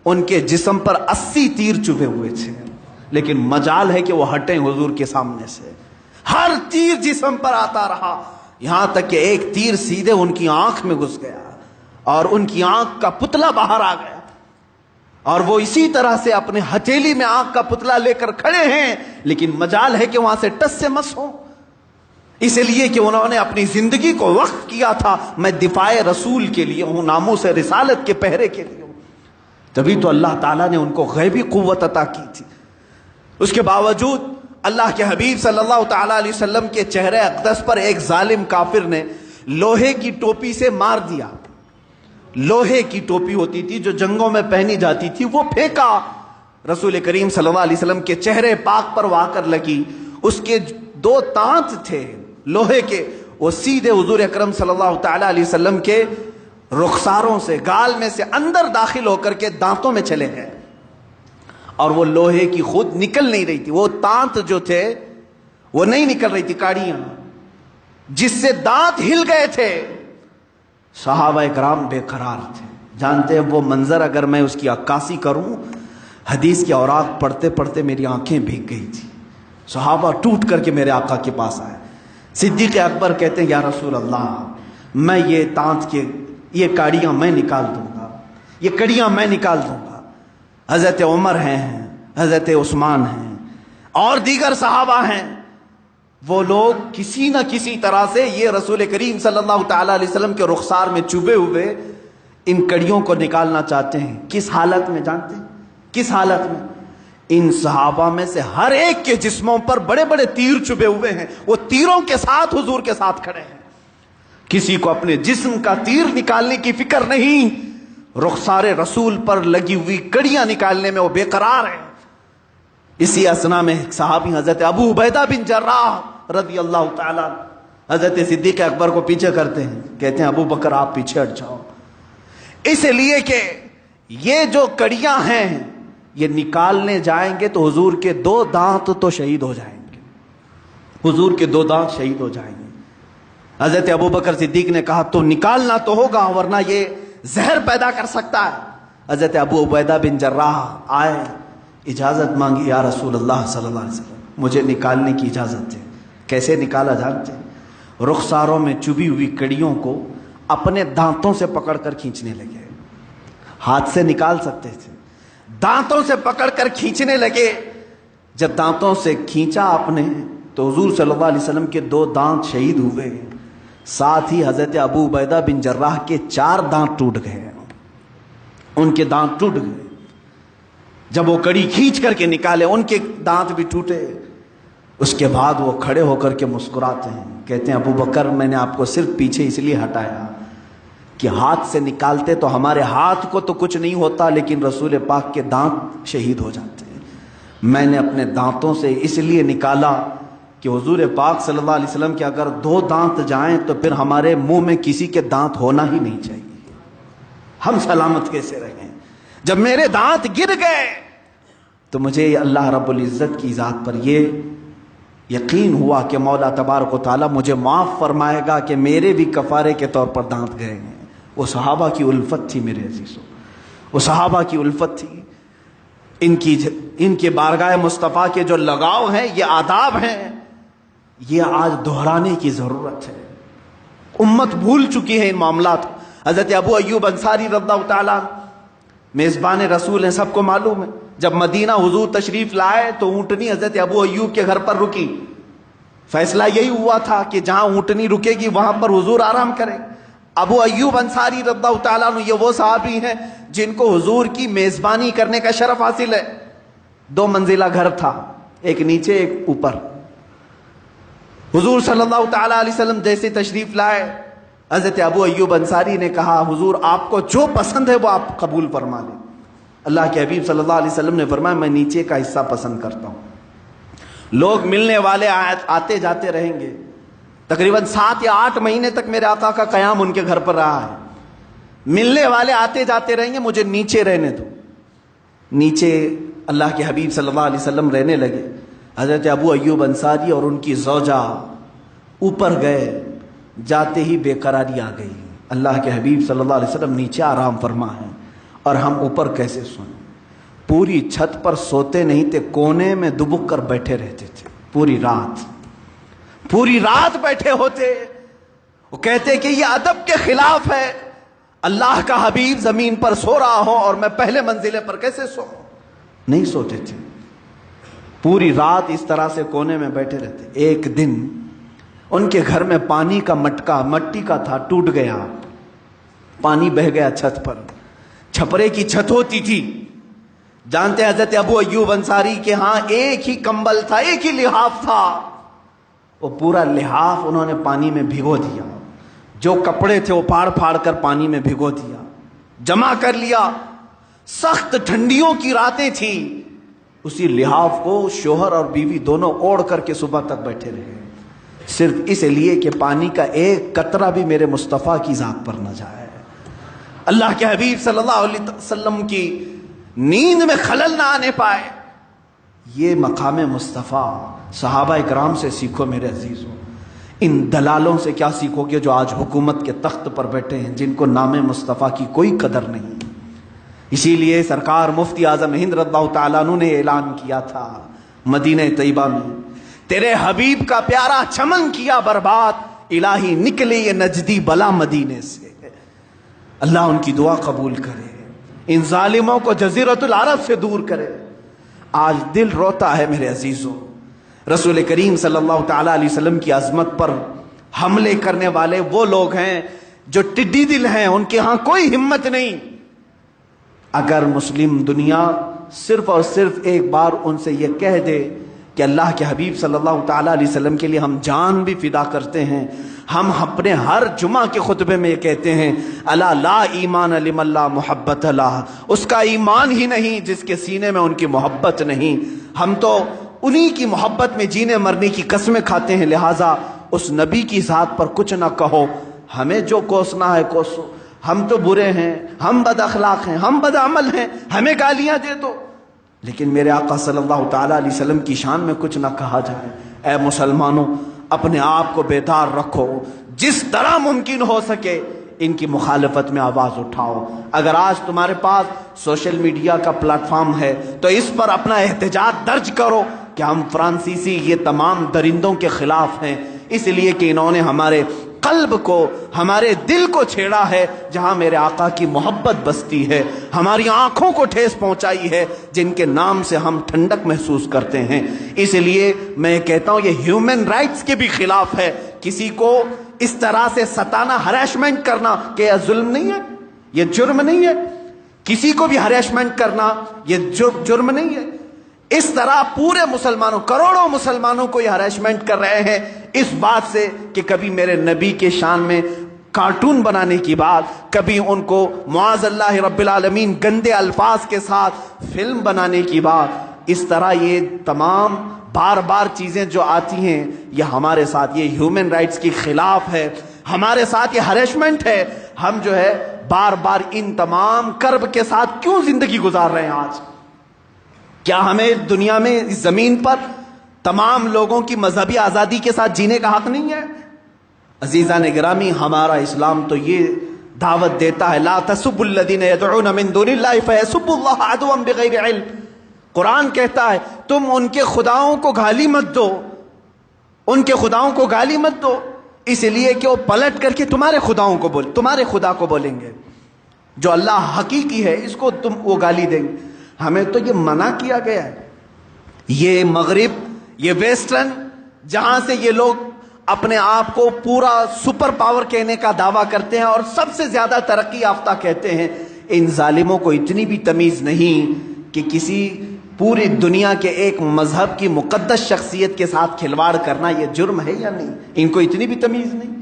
ان کے جسم پر 80 تیر چبھے ہوئے تھے، لیکن مجال ہے کہ وہ ہٹیں حضور کے سامنے سے۔ ہر تیر جسم پر آتا رہا، یہاں تک کہ ایک تیر سیدھے ان کی آنکھ میں گھس گیا اور ان کی آنکھ کا پتلا باہر آ گیا، اور وہ اسی طرح سے اپنے ہتھیلی میں آنکھ کا پتلا لے کر کھڑے ہیں، لیکن مجال ہے کہ وہاں سے ٹس سے مس ہو، اس لیے کہ انہوں نے اپنی زندگی کو وقف کیا تھا، میں دفاع رسول کے لیے ہوں، ناموس رسالت کے پہرے کے لیے ہوں۔ تبھی تو اللہ تعالیٰ نے ان کو غیبی قوت عطا کی تھی۔ اس کے باوجود اللہ کے حبیب صلی اللہ تعالیٰ علیہ وسلم کے چہرے اقدس پر ایک ظالم کافر نے لوہے کی ٹوپی سے مار دیا۔ لوہے کی ٹوپی ہوتی تھی جو جنگوں میں پہنی جاتی تھی، وہ پھینکا، رسول کریم صلی اللہ علیہ وسلم کے چہرے پاک پر وہ آ کر لگی۔ اس کے 2 دانت تھے لوہے کے، وہ سیدھے حضور اکرم صلی اللہ تعالیٰ علیہ وسلم کے رخساروں سے، گال میں سے اندر داخل ہو کر کے دانتوں میں چلے گئے، اور وہ لوہے کی خود نکل نہیں رہی تھی، وہ دانت جو تھے وہ نہیں نکل رہی تھی، کاڑیاں جس سے دانت ہل گئے تھے۔ صحابہ کرام بے قرار تھے، جانتے ہیں وہ منظر اگر میں اس کی عکاسی کروں، حدیث کے اوراق پڑھتے پڑھتے میری آنکھیں بھیگ گئی تھی۔ صحابہ ٹوٹ کر کے میرے آقا کے پاس آئے۔ صدیق اکبر کہتے ہیں یا رسول اللہ، میں یہ دانت کے یہ کاڑیاں میں نکال دوں گا، یہ کڑیاں میں نکال دوں گا۔ حضرت عمر ہیں، حضرت عثمان ہیں، اور دیگر صحابہ ہیں، وہ لوگ کسی نہ کسی طرح سے یہ رسول کریم صلی اللہ تعالیٰ علیہ وسلم کے رخسار میں چبھے ہوئے ان کڑیوں کو نکالنا چاہتے ہیں۔ کس حالت میں جانتے ہیں؟ کس حالت میں؟ ان صحابہ میں سے ہر ایک کے جسموں پر بڑے بڑے تیر چبھے ہوئے ہیں، وہ تیروں کے ساتھ حضور کے ساتھ کھڑے ہیں، کسی کو اپنے جسم کا تیر نکالنے کی فکر نہیں، رخسار رسول پر لگی ہوئی کڑیاں نکالنے میں وہ بے قرار ہیں۔ اسی اسنا میں صحابی حضرت ابو عبیدہ بن جراح رضی اللہ تعالیٰ حضرت صدیق اکبر کو پیچھے کرتے ہیں، کہتے ہیں ابو بکر آپ پیچھے ہٹ جاؤ، اس لیے کہ یہ جو کڑیاں ہیں یہ نکالنے جائیں گے تو حضور کے 2 دانت تو شہید ہو جائیں گے، حضور کے 2 دانت شہید ہو جائیں گے۔ حضرت ابو بکر صدیق نے کہا تو نکالنا تو ہوگا ورنہ یہ زہر پیدا کر سکتا ہے۔ حضرت ابو عبیدہ بن جراح آئے، اجازت مانگی، یا رسول اللہ صلی اللہ علیہ وسلم مجھے نکالنے کی اجازت دے۔ کیسے نکالا جانتے ہیں؟ رخساروں میں چبھی ہوئی کڑیوں کو اپنے دانتوں سے پکڑ کر کھینچنے لگے، ہاتھ سے نکال سکتے تھے، دانتوں سے پکڑ کر کھینچنے لگے۔ جب دانتوں سے کھینچا آپ نے تو حضور صلی اللہ علیہ وسلم کے 2 دانت شہید ہوئے، ساتھ ہی حضرت ابو عبیدہ بن جراح کے 4 دانت ٹوٹ گئے، ان کے دانت ٹوٹ گئے۔ جب وہ کڑی کھینچ کر کے نکالے ان کے دانت بھی ٹوٹے۔ اس کے بعد وہ کھڑے ہو کر کے مسکراتے ہیں، کہتے ہیں ابو بکر میں نے آپ کو صرف پیچھے اس لیے ہٹایا کہ ہاتھ سے نکالتے تو ہمارے ہاتھ کو تو کچھ نہیں ہوتا، لیکن رسول پاک کے دانت شہید ہو جاتے ہیں۔ میں نے اپنے دانتوں سے اس لیے نکالا کہ حضور پاک صلی اللہ علیہ وسلم کے اگر 2 دانت جائیں تو پھر ہمارے منہ میں کسی کے دانت ہونا ہی نہیں چاہیے، ہم سلامت کیسے رہیں۔ جب میرے دانت گر گئے تو مجھے اللہ رب العزت کی ذات پر یہ یقین ہوا کہ مولا تبارک و تعالیٰ مجھے معاف فرمائے گا کہ میرے بھی کفارے کے طور پر دانت گئے ہیں۔ وہ صحابہ کی الفت تھی میرے عزیزوں، وہ صحابہ کی الفت تھی، ان کے بارگاہ مصطفیٰ کے جو لگاؤ ہیں، یہ آداب ہیں، یہ آج دہرانے کی ضرورت ہے۔ امت بھول چکی ہے ان معاملات۔ حضرت ابو ایوب انصاری رضی اللہ تعالیٰ میزبان رسول ہیں، سب کو معلوم ہے، جب مدینہ حضور تشریف لائے تو اونٹنی حضرت ابو ایوب کے گھر پر رکی۔ فیصلہ یہی ہوا تھا کہ جہاں اونٹنی رکے گی وہاں پر حضور آرام کریں۔ ابو ایوب انصاری رضی اللہ تعالیٰ عنہ یہ وہ صحابی ہیں جن کو حضور کی میزبانی کرنے کا شرف حاصل ہے۔ 2 منزلہ گھر تھا، ایک نیچے ایک اوپر۔ حضور صلی اللہ تعالیٰ علیہ وسلم جیسے تشریف لائے، حضرت ابو ایوب انصاری نے کہا حضور آپ کو جو پسند ہے وہ آپ قبول فرما لیں۔ اللہ کے حبیب صلی اللہ علیہ وسلم نے فرمایا میں نیچے کا حصہ پسند کرتا ہوں۔ لوگ ملنے والے آتے جاتے رہیں گے، تقریباً 7 یا 8 مہینے تک میرے آقا کا قیام ان کے گھر پر رہا ہے۔ ملنے والے آتے جاتے رہیں گے، مجھے نیچے رہنے دو۔ نیچے اللہ کے حبیب صلی اللہ علیہ وسلم رہنے لگے. حضرت ابو ایوب انصاری اور ان کی زوجہ اوپر گئے, جاتے ہی بے قراری آ گئی. اللہ کے حبیب صلی اللہ علیہ وسلم نیچے آرام فرما ہیں اور ہم اوپر کیسے سوئیں؟ پوری چھت پر سوتے نہیں تھے, کونے میں دبک کر بیٹھے رہتے تھے. پوری رات بیٹھے ہوتے. وہ کہتے کہ یہ ادب کے خلاف ہے, اللہ کا حبیب زمین پر سو رہا ہو اور میں پہلے منزلے پر کیسے سوؤں؟ نہیں سوتے تھے, پوری رات اس طرح سے کونے میں بیٹھے رہتے. ایک دن ان کے گھر میں پانی کا مٹکا مٹی کا تھا, ٹوٹ گیا, پانی بہہ گیا چھت پر. چھپرے کی چھت ہوتی تھی. جانتے حضرت ابو ایوب انصاری کے ہاں ایک ہی کمبل تھا, ایک ہی لحاف تھا. وہ پورا لحاف انہوں نے پانی میں بھگو دیا. جو کپڑے تھے وہ پھاڑ کر پانی میں بھگو دیا, جمع کر لیا. سخت ٹھنڈیوں کی راتیں تھیں. اسی لحاف کو شوہر اور بیوی دونوں اوڑھ کر کے صبح تک بیٹھے رہے, صرف اس لیے کہ پانی کا ایک قطرہ بھی میرے مصطفیٰ کی ذات پر نہ جائے. اللہ کے حبیب صلی اللہ علیہ وسلم کی نیند میں خلل نہ آنے پائے. یہ مقام مصطفیٰ صحابہ اکرام سے سیکھو میرے عزیزوں. ان دلالوں سے کیا سیکھو گے جو آج حکومت کے تخت پر بیٹھے ہیں, جن کو نام مصطفیٰ کی کوئی قدر نہیں. اسی لیے سرکار مفتی اعظم ہند رضی اللہ تعالیٰ عنہ نے اعلان کیا تھا مدینہ طیبہ میں, تیرے حبیب کا پیارا چمن کیا برباد, الہی نکلے یہ نجدی بلا مدینے سے. اللہ ان کی دعا قبول کرے, ان ظالموں کو جزیرۃ العرب سے دور کرے. آج دل روتا ہے میرے عزیزوں, رسول کریم صلی اللہ تعالیٰ علیہ وسلم کی عظمت پر حملے کرنے والے وہ لوگ ہیں جو ٹڈی دل ہیں, ان کے ہاں کوئی ہمت نہیں. اگر مسلم دنیا صرف اور صرف ایک بار ان سے یہ کہہ دے کہ اللہ کے حبیب صلی اللہ تعالیٰ علیہ وسلم کے لیے ہم جان بھی فدا کرتے ہیں. ہم اپنے ہر جمعہ کے خطبے میں یہ کہتے ہیں, الا لا ایمان لمن لا محبت لہ, اس کا ایمان ہی نہیں جس کے سینے میں ان کی محبت نہیں. ہم تو انہی کی محبت میں جینے مرنے کی قسمیں کھاتے ہیں. لہٰذا اس نبی کی ذات پر کچھ نہ کہو, ہمیں جو کوسنا ہے کوسو. ہم تو برے ہیں, ہم بد اخلاق ہیں, ہم بد عمل ہیں, ہمیں گالیاں دے دو, لیکن میرے آقا صلی اللہ تعالیٰ علیہ وسلم کی شان میں کچھ نہ کہا جائے. اے مسلمانوں, اپنے آپ کو بیدار رکھو, جس طرح ممکن ہو سکے ان کی مخالفت میں آواز اٹھاؤ. اگر آج تمہارے پاس سوشل میڈیا کا پلیٹ فارم ہے تو اس پر اپنا احتجاج درج کرو کہ ہم فرانسیسی یہ تمام درندوں کے خلاف ہیں, اس لیے کہ انہوں نے ہمارے قلب کو, ہمارے دل کو چھیڑا ہے جہاں میرے آقا کی محبت بستی ہے, ہماری آنکھوں کو ٹھیس پہنچائی ہے جن کے نام سے ہم ٹھنڈک محسوس کرتے ہیں. اس لیے میں کہتا ہوں یہ ہیومن رائٹس کے بھی خلاف ہے. کسی کو اس طرح سے ستانا, ہریشمنٹ کرنا, کہ یہ ظلم نہیں ہے, یہ جرم نہیں ہے. کسی کو بھی ہریشمنٹ کرنا یہ جرم نہیں ہے. اس طرح پورے مسلمانوں, کروڑوں مسلمانوں کو یہ ہریشمنٹ کر رہے ہیں اس بات سے کہ کبھی میرے نبی کے شان میں کارٹون بنانے کی بات, کبھی ان کو معاذ اللہ رب العالمین گندے الفاظ کے ساتھ فلم بنانے کی بات. اس طرح یہ تمام بار بار چیزیں جو آتی ہیں یہ ہمارے ساتھ, یہ ہیومن رائٹس کی خلاف ہے, ہمارے ساتھ یہ ہریشمنٹ ہے. ہم جو ہے بار بار ان تمام کرب کے ساتھ کیوں زندگی گزار رہے ہیں آج؟ کیا ہمیں دنیا میں اس زمین پر تمام لوگوں کی مذہبی آزادی کے ساتھ جینے کا حق نہیں ہے؟ عزیزان گرامی, ہمارا اسلام تو یہ دعوت دیتا ہے, لا تسبوا الذین یدعون من دون اللہ فیسبوا اللہ عدوا بغیر علم. قرآن کہتا ہے تم ان کے خداؤں کو گالی مت دو, ان کے خداؤں کو گالی مت دو, اس لیے کہ وہ پلٹ کر کے تمہارے خداؤں کو تمہارے خدا کو بولیں گے. جو اللہ حقیقی ہے اس کو تم وہ گالی دیں گے. ہمیں تو یہ منع کیا گیا ہے. یہ مغرب, یہ ویسٹرن, جہاں سے یہ لوگ اپنے آپ کو پورا سپر پاور کہنے کا دعویٰ کرتے ہیں اور سب سے زیادہ ترقی یافتہ کہتے ہیں, ان ظالموں کو اتنی بھی تمیز نہیں کہ کسی پوری دنیا کے ایک مذہب کی مقدس شخصیت کے ساتھ کھلواڑ کرنا یہ جرم ہے یا نہیں. ان کو اتنی بھی تمیز نہیں,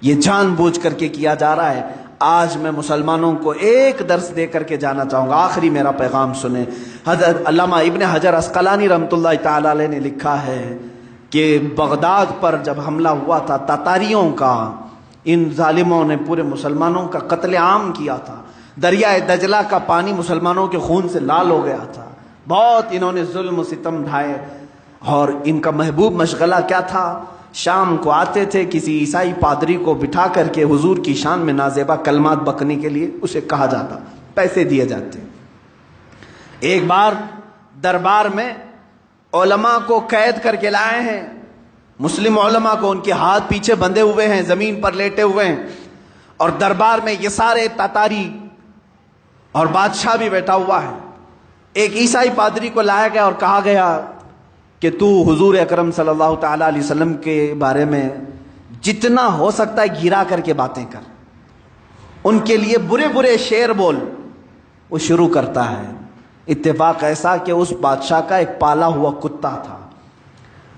یہ جان بوجھ کر کے کیا جا رہا ہے. آج میں مسلمانوں کو ایک درس دے کر کے جانا چاہوں گا, آخری میرا پیغام سنیں. حضرت علامہ ابن حجر عسقلانی رحمۃ اللہ تعالی علیہ نے لکھا ہے کہ بغداد پر جب حملہ ہوا تھا تاتاریوں کا, ان ظالموں نے پورے مسلمانوں کا قتل عام کیا تھا. دریائے دجلہ کا پانی مسلمانوں کے خون سے لال ہو گیا تھا، بہت انہوں نے ظلم و ستم ڈھائے، اور ان کا محبوب مشغلہ کیا تھا؟ شام کو آتے تھے، کسی عیسائی پادری کو بٹھا کر کے حضور کی شان میں نازیبا کلمات بکنے کے لیے اسے کہا جاتا، پیسے دیے جاتے۔ ایک بار دربار میں علماء کو قید کر کے لائے ہیں، مسلم علماء کو، ان کے ہاتھ پیچھے بندھے ہوئے ہیں، زمین پر لیٹے ہوئے ہیں، اور دربار میں یہ سارے تاتاری اور بادشاہ بھی بیٹھا ہوا ہے۔ ایک عیسائی پادری کو لایا گیا اور کہا گیا کہ تو حضور اکرم صلی اللہ تعالیٰ علیہ وسلم کے بارے میں جتنا ہو سکتا ہے گھرا کر کے باتیں کر، ان کے لیے برے برے شعر بول۔ وہ شروع کرتا ہے۔ اتفاق ایسا کہ اس بادشاہ کا ایک پالا ہوا کتا تھا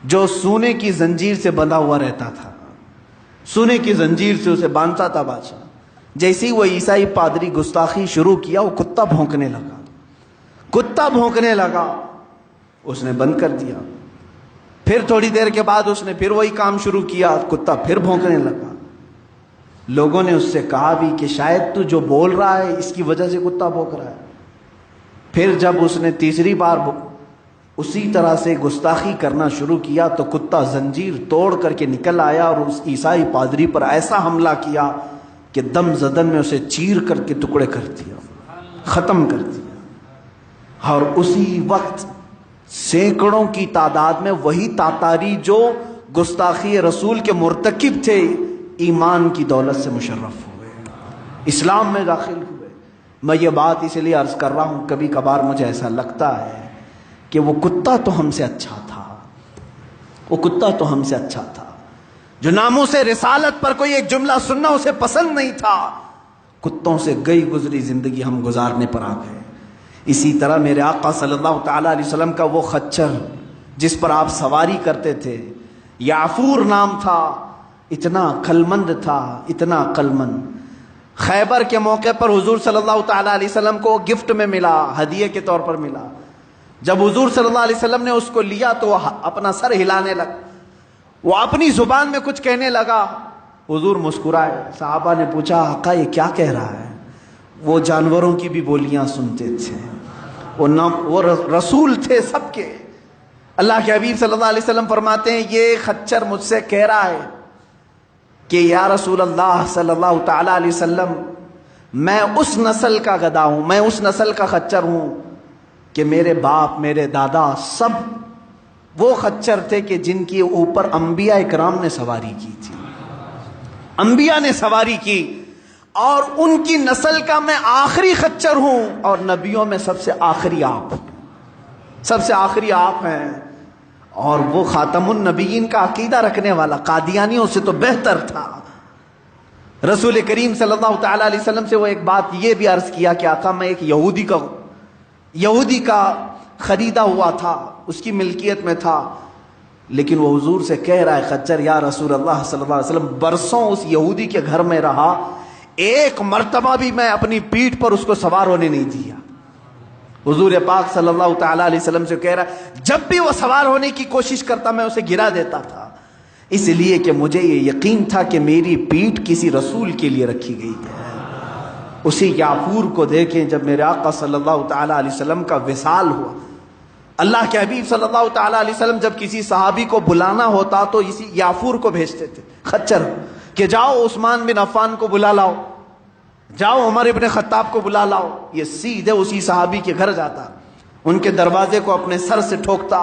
جو سونے کی زنجیر سے بندھا ہوا رہتا تھا، سونے کی زنجیر سے اسے باندھتا تھا بادشاہ۔ جیسے ہی وہ عیسائی پادری گستاخی شروع کیا، وہ کتا بھونکنے لگا، کتا بھونکنے لگا، اس نے بند کر دیا۔ پھر تھوڑی دیر کے بعد اس نے پھر وہی کام شروع کیا، کتا پھر بھونکنے لگا۔ لوگوں نے اس سے کہا بھی کہ شاید تو جو بول رہا ہے اس کی وجہ سے کتا بھونک رہا ہے۔ پھر جب اس نے تیسری بار اسی طرح سے گستاخی کرنا شروع کیا تو کتا زنجیر توڑ کر کے نکل آیا اور اس عیسائی پادری پر ایسا حملہ کیا کہ دم زدن میں اسے چیر کر کے ٹکڑے کر دیا، ختم کر دیا۔ اور اسی وقت سینکڑوں کی تعداد میں وہی تاتاری جو گستاخی رسول کے مرتکب تھے، ایمان کی دولت سے مشرف ہوئے، اسلام میں داخل ہوئے۔ میں یہ بات اس لیے عرض کر رہا ہوں، کبھی کبھار مجھے ایسا لگتا ہے کہ وہ کتا تو ہم سے اچھا تھا، وہ کتا تو ہم سے اچھا تھا، جو ناموس رسالت پر کوئی ایک جملہ سننا اسے پسند نہیں تھا۔ کتوں سے گئی گزری زندگی ہم گزارنے پر آ گئے۔ اسی طرح میرے آقا صلی اللہ تعالیٰ علیہ وسلم کا وہ خچر جس پر آپ سواری کرتے تھے، یعفور نام تھا، اتنا عقلمند تھا، اتنا عقلمند۔ خیبر کے موقع پر حضور صلی اللہ تعالیٰ علیہ وسلم کو گفٹ میں ملا، ہدیے کے طور پر ملا۔ جب حضور صلی اللہ علیہ وسلم نے اس کو لیا تو وہ اپنا سر ہلانے لگا، وہ اپنی زبان میں کچھ کہنے لگا۔ حضور مسکرائے، صحابہ نے پوچھا آقا یہ کیا کہہ رہا ہے؟ وہ جانوروں کی بھی بولیاں سنتے تھے، وہ رسول تھے سب کے۔ اللہ کے حبیب صلی اللہ علیہ وسلم فرماتے ہیں یہ خچر مجھ سے کہہ رہا ہے کہ یا رسول اللہ صلی اللہ تعالیٰ علیہ وسلم، میں اس نسل کا گدھا ہوں، میں اس نسل کا خچر ہوں کہ میرے باپ میرے دادا سب وہ خچر تھے کہ جن کے اوپر انبیاء اکرام نے سواری کی تھی، انبیاء نے سواری کی، اور ان کی نسل کا میں آخری خچر ہوں، اور نبیوں میں سب سے آخری آپ، سب سے آخری آپ ہیں۔ اور وہ خاتم النبیین کا عقیدہ رکھنے والا قادیانیوں سے تو بہتر تھا۔ رسول کریم صلی اللہ تعالیٰ علیہ وسلم سے وہ ایک بات یہ بھی عرض کیا کہ آقا میں ایک یہودی کا خریدا ہوا تھا، اس کی ملکیت میں تھا، لیکن وہ حضور سے کہہ رہا ہے خچر یا رسول اللہ صلی اللہ علیہ وسلم برسوں اس یہودی کے گھر میں رہا، ایک مرتبہ بھی میں اپنی پیٹھ پر اس کو سوار ہونے نہیں دیا۔ حضور پاک صلی اللہ تعالیٰ علیہ وسلم سے کہہ رہا ہے جب بھی وہ سوار ہونے کی کوشش کرتا میں اسے گرا دیتا تھا، اس لیے کہ مجھے یہ یقین تھا کہ میری پیٹھ کسی رسول کے لیے رکھی گئی ہے۔ اسی یعفور کو دیکھیں، جب میرے آقا صلی اللہ تعالیٰ علیہ وسلم کا وصال ہوا، اللہ کے حبیب صلی اللہ تعالیٰ علیہ وسلم جب کسی صحابی کو بلانا ہوتا تو اسی یعفور کو بھیجتے تھے خچر کہ جاؤ عثمان بن عفان کو بلا لاؤ، جاؤ عمر ابن خطاب کو بلا لاؤ۔ یہ سیدھے اسی صحابی کے گھر جاتا، ان کے دروازے کو اپنے سر سے ٹھوکتا،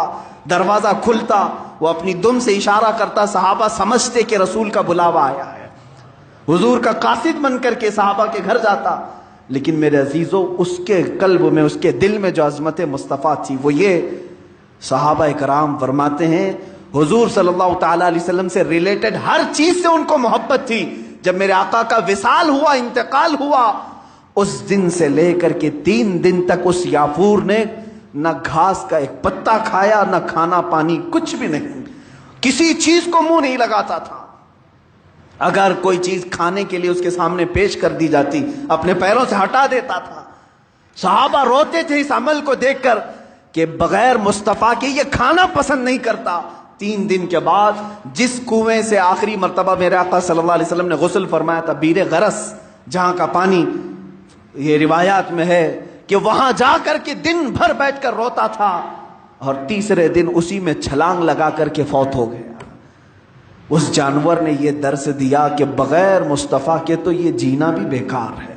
دروازہ کھلتا، وہ اپنی دم سے اشارہ کرتا، صحابہ سمجھتے کہ رسول کا بلاوا آیا ہے، حضور کا قاصد بن کر کے صحابہ کے گھر جاتا۔ لیکن میرے عزیزو، اس کے قلب میں، اس کے دل میں جو عظمت مصطفیٰ تھی وہ یہ، صحابہ کرام فرماتے ہیں حضور صلی اللہ تعالیٰ علیہ وسلم سے ریلیٹڈ ہر چیز سے ان کو محبت تھی۔ جب میرے آقا کا وصال ہوا، انتقال ہوا، اس دن سے لے کر کے 3 دن تک اس یعفور نے نہ گھاس کا ایک پتا کھایا، نہ کھانا پانی، کچھ بھی نہیں، کسی چیز کو منہ نہیں لگاتا تھا۔ اگر کوئی چیز کھانے کے لیے اس کے سامنے پیش کر دی جاتی اپنے پیروں سے ہٹا دیتا تھا۔ صحابہ روتے تھے اس عمل کو دیکھ کر کہ بغیر مصطفیٰ کے یہ کھانا پسند نہیں کرتا۔ 3 دن کے بعد جس کنویں سے آخری مرتبہ میرے آقا صلی اللہ علیہ وسلم نے غسل فرمایا تھا، بیر غرس، جہاں کا پانی یہ روایات میں ہے کہ وہاں جا کر کے دن بھر بیٹھ کر روتا تھا اور تیسرے دن اسی میں چھلانگ لگا کر کے فوت ہو گیا۔ اس جانور نے یہ درس دیا کہ بغیر مصطفیٰ کے تو یہ جینا بھی بیکار ہے۔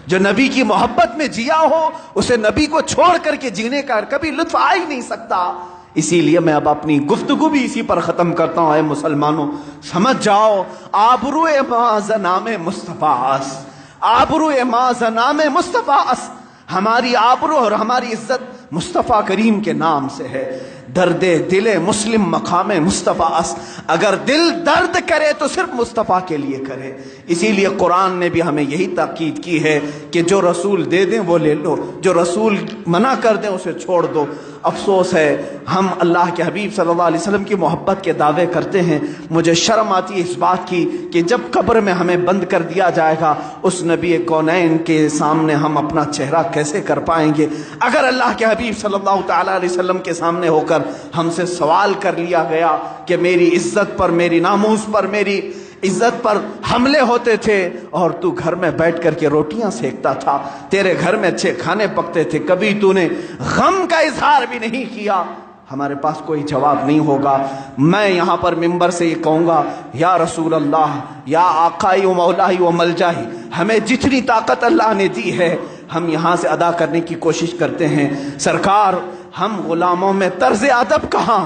جو نبی کی محبت میں جیا ہو اسے نبی کو چھوڑ کر کے جینے کا کبھی لطف آ ہی نہیں سکتا۔ اسی لیے میں اب اپنی گفتگو بھی اسی پر ختم کرتا ہوں۔ اے مسلمانوں، سمجھ جاؤ، آبرو معاذ نام مصطفیٰ اس، آبرو معاذ نام مصطفیٰ اس، ہماری آبرو اور ہماری عزت مصطفیٰ کریم کے نام سے ہے۔ درد دل مسلم مقام مصطفیٰ اس، اگر دل درد کرے تو صرف مصطفیٰ کے لیے کرے۔ اسی لیے قرآن نے بھی ہمیں یہی تاکید کی ہے کہ جو رسول دے دیں وہ لے لو، جو رسول منع کر دیں اسے چھوڑ دو۔ افسوس ہے ہم اللہ کے حبیب صلی اللہ علیہ وسلم کی محبت کے دعوے کرتے ہیں، مجھے شرم آتی ہے اس بات کی کہ جب قبر میں ہمیں بند کر دیا جائے گا اس نبی کونین کے سامنے ہم اپنا چہرہ کیسے کر پائیں گے؟ اگر اللہ کے حبیب صلی اللہ تعالی علیہ وسلم کے سامنے ہو کر ہم سے سوال کر لیا گیا کہ میری عزت پر، میری ناموس پر، میری عزت پر حملے ہوتے تھے اور تو گھر میں بیٹھ کر کے روٹیاں سیکتا تھا، تیرے گھر میں اچھے کھانے پکتے تھے، کبھی تو نے غم کا اظہار بھی نہیں کیا، ہمارے پاس کوئی جواب نہیں ہوگا۔ میں یہاں پر ممبر سے یہ کہوں گا، یا رسول اللہ، یا آقائی و مولائی و ملجائی، ہمیں جتنی طاقت اللہ نے دی ہے ہم یہاں سے ادا کرنے کی کوشش کرتے ہیں۔ سرکار، ہم غلاموں میں طرز ادب کہاں؟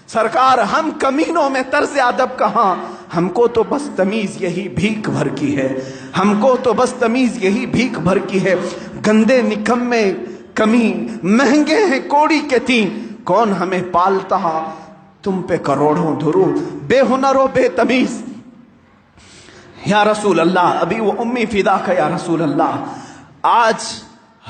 سرکار، ہم کمینوں میں طرز ادب کہاں؟ ہم کو تو بس تمیز یہی بھیک بھر کی ہے، ہم کو تو بس تمیز یہی بھیک بھر کی ہے۔ گندے نکمے کمین، مہنگے ہیں کوڑی کے تین، کون ہمیں پالتا؟ تم پہ کروڑوں درود، بے ہنر و بے تمیز۔ یا رسول اللہ، ابھی وہ امی فدا کا یا رسول اللہ، آج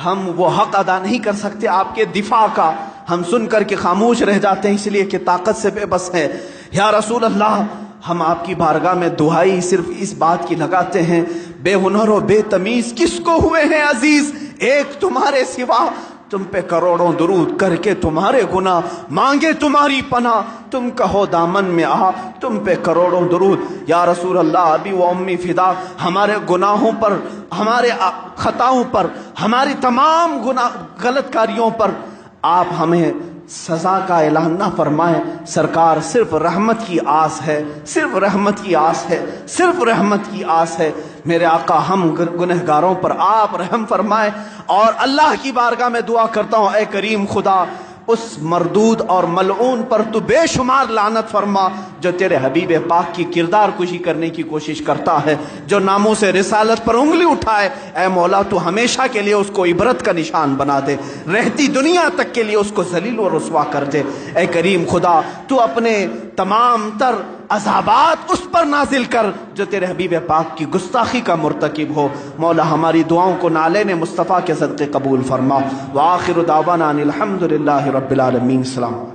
ہم وہ حق ادا نہیں کر سکتے آپ کے دفاع کا، ہم سن کر کے خاموش رہ جاتے ہیں اس لیے کہ طاقت سے بے بس ہے۔ یا رسول اللہ، ہم آپ کی بارگاہ میں دعائی صرف اس بات کی لگاتے ہیں، بے ہنر و بے تمیز کس کو ہوئے ہیں عزیز ایک تمہارے سوا؟ تم پہ کروڑوں درود کر کے تمہارے گناہ مانگے تمہاری پناہ، تم کہو دامن میں آ، تم پہ کروڑوں درود۔ یا رسول اللہ، ابھی وہ امی فدا، ہمارے گناہوں پر، ہمارے خطاؤں پر، ہماری تمام غلط کاریوں پر آپ ہمیں سزا کا اعلان نہ فرمائیں۔ سرکار، صرف رحمت کی آس ہے، صرف رحمت کی آس ہے، صرف رحمت کی آس ہے۔ میرے آقا، ہم گنہگاروں پر آپ رحم فرمائیں، اور اللہ کی بارگاہ میں دعا کرتا ہوں، اے کریم خدا، اس مردود اور ملعون پر تو بے شمار لعنت فرما جو تیرے حبیب پاک کی کردار کشی کرنے کی کوشش کرتا ہے، جو ناموس رسالت پر انگلی اٹھائے۔ اے مولا، تو ہمیشہ کے لیے اس کو عبرت کا نشان بنا دے، رہتی دنیا تک کے لیے اس کو ذلیل و رسوا کر دے۔ اے کریم خدا، تو اپنے تمام تر عذابات اس پر نازل کر جو تیرے حبیب پاک کی گستاخی کا مرتکب ہو۔ مولا، ہماری دعاؤں کو نالین مصطفیٰ کے صدقے قبول فرما۔ وآخر دعوانا ان الحمد للہ رب العالمین۔ السلام۔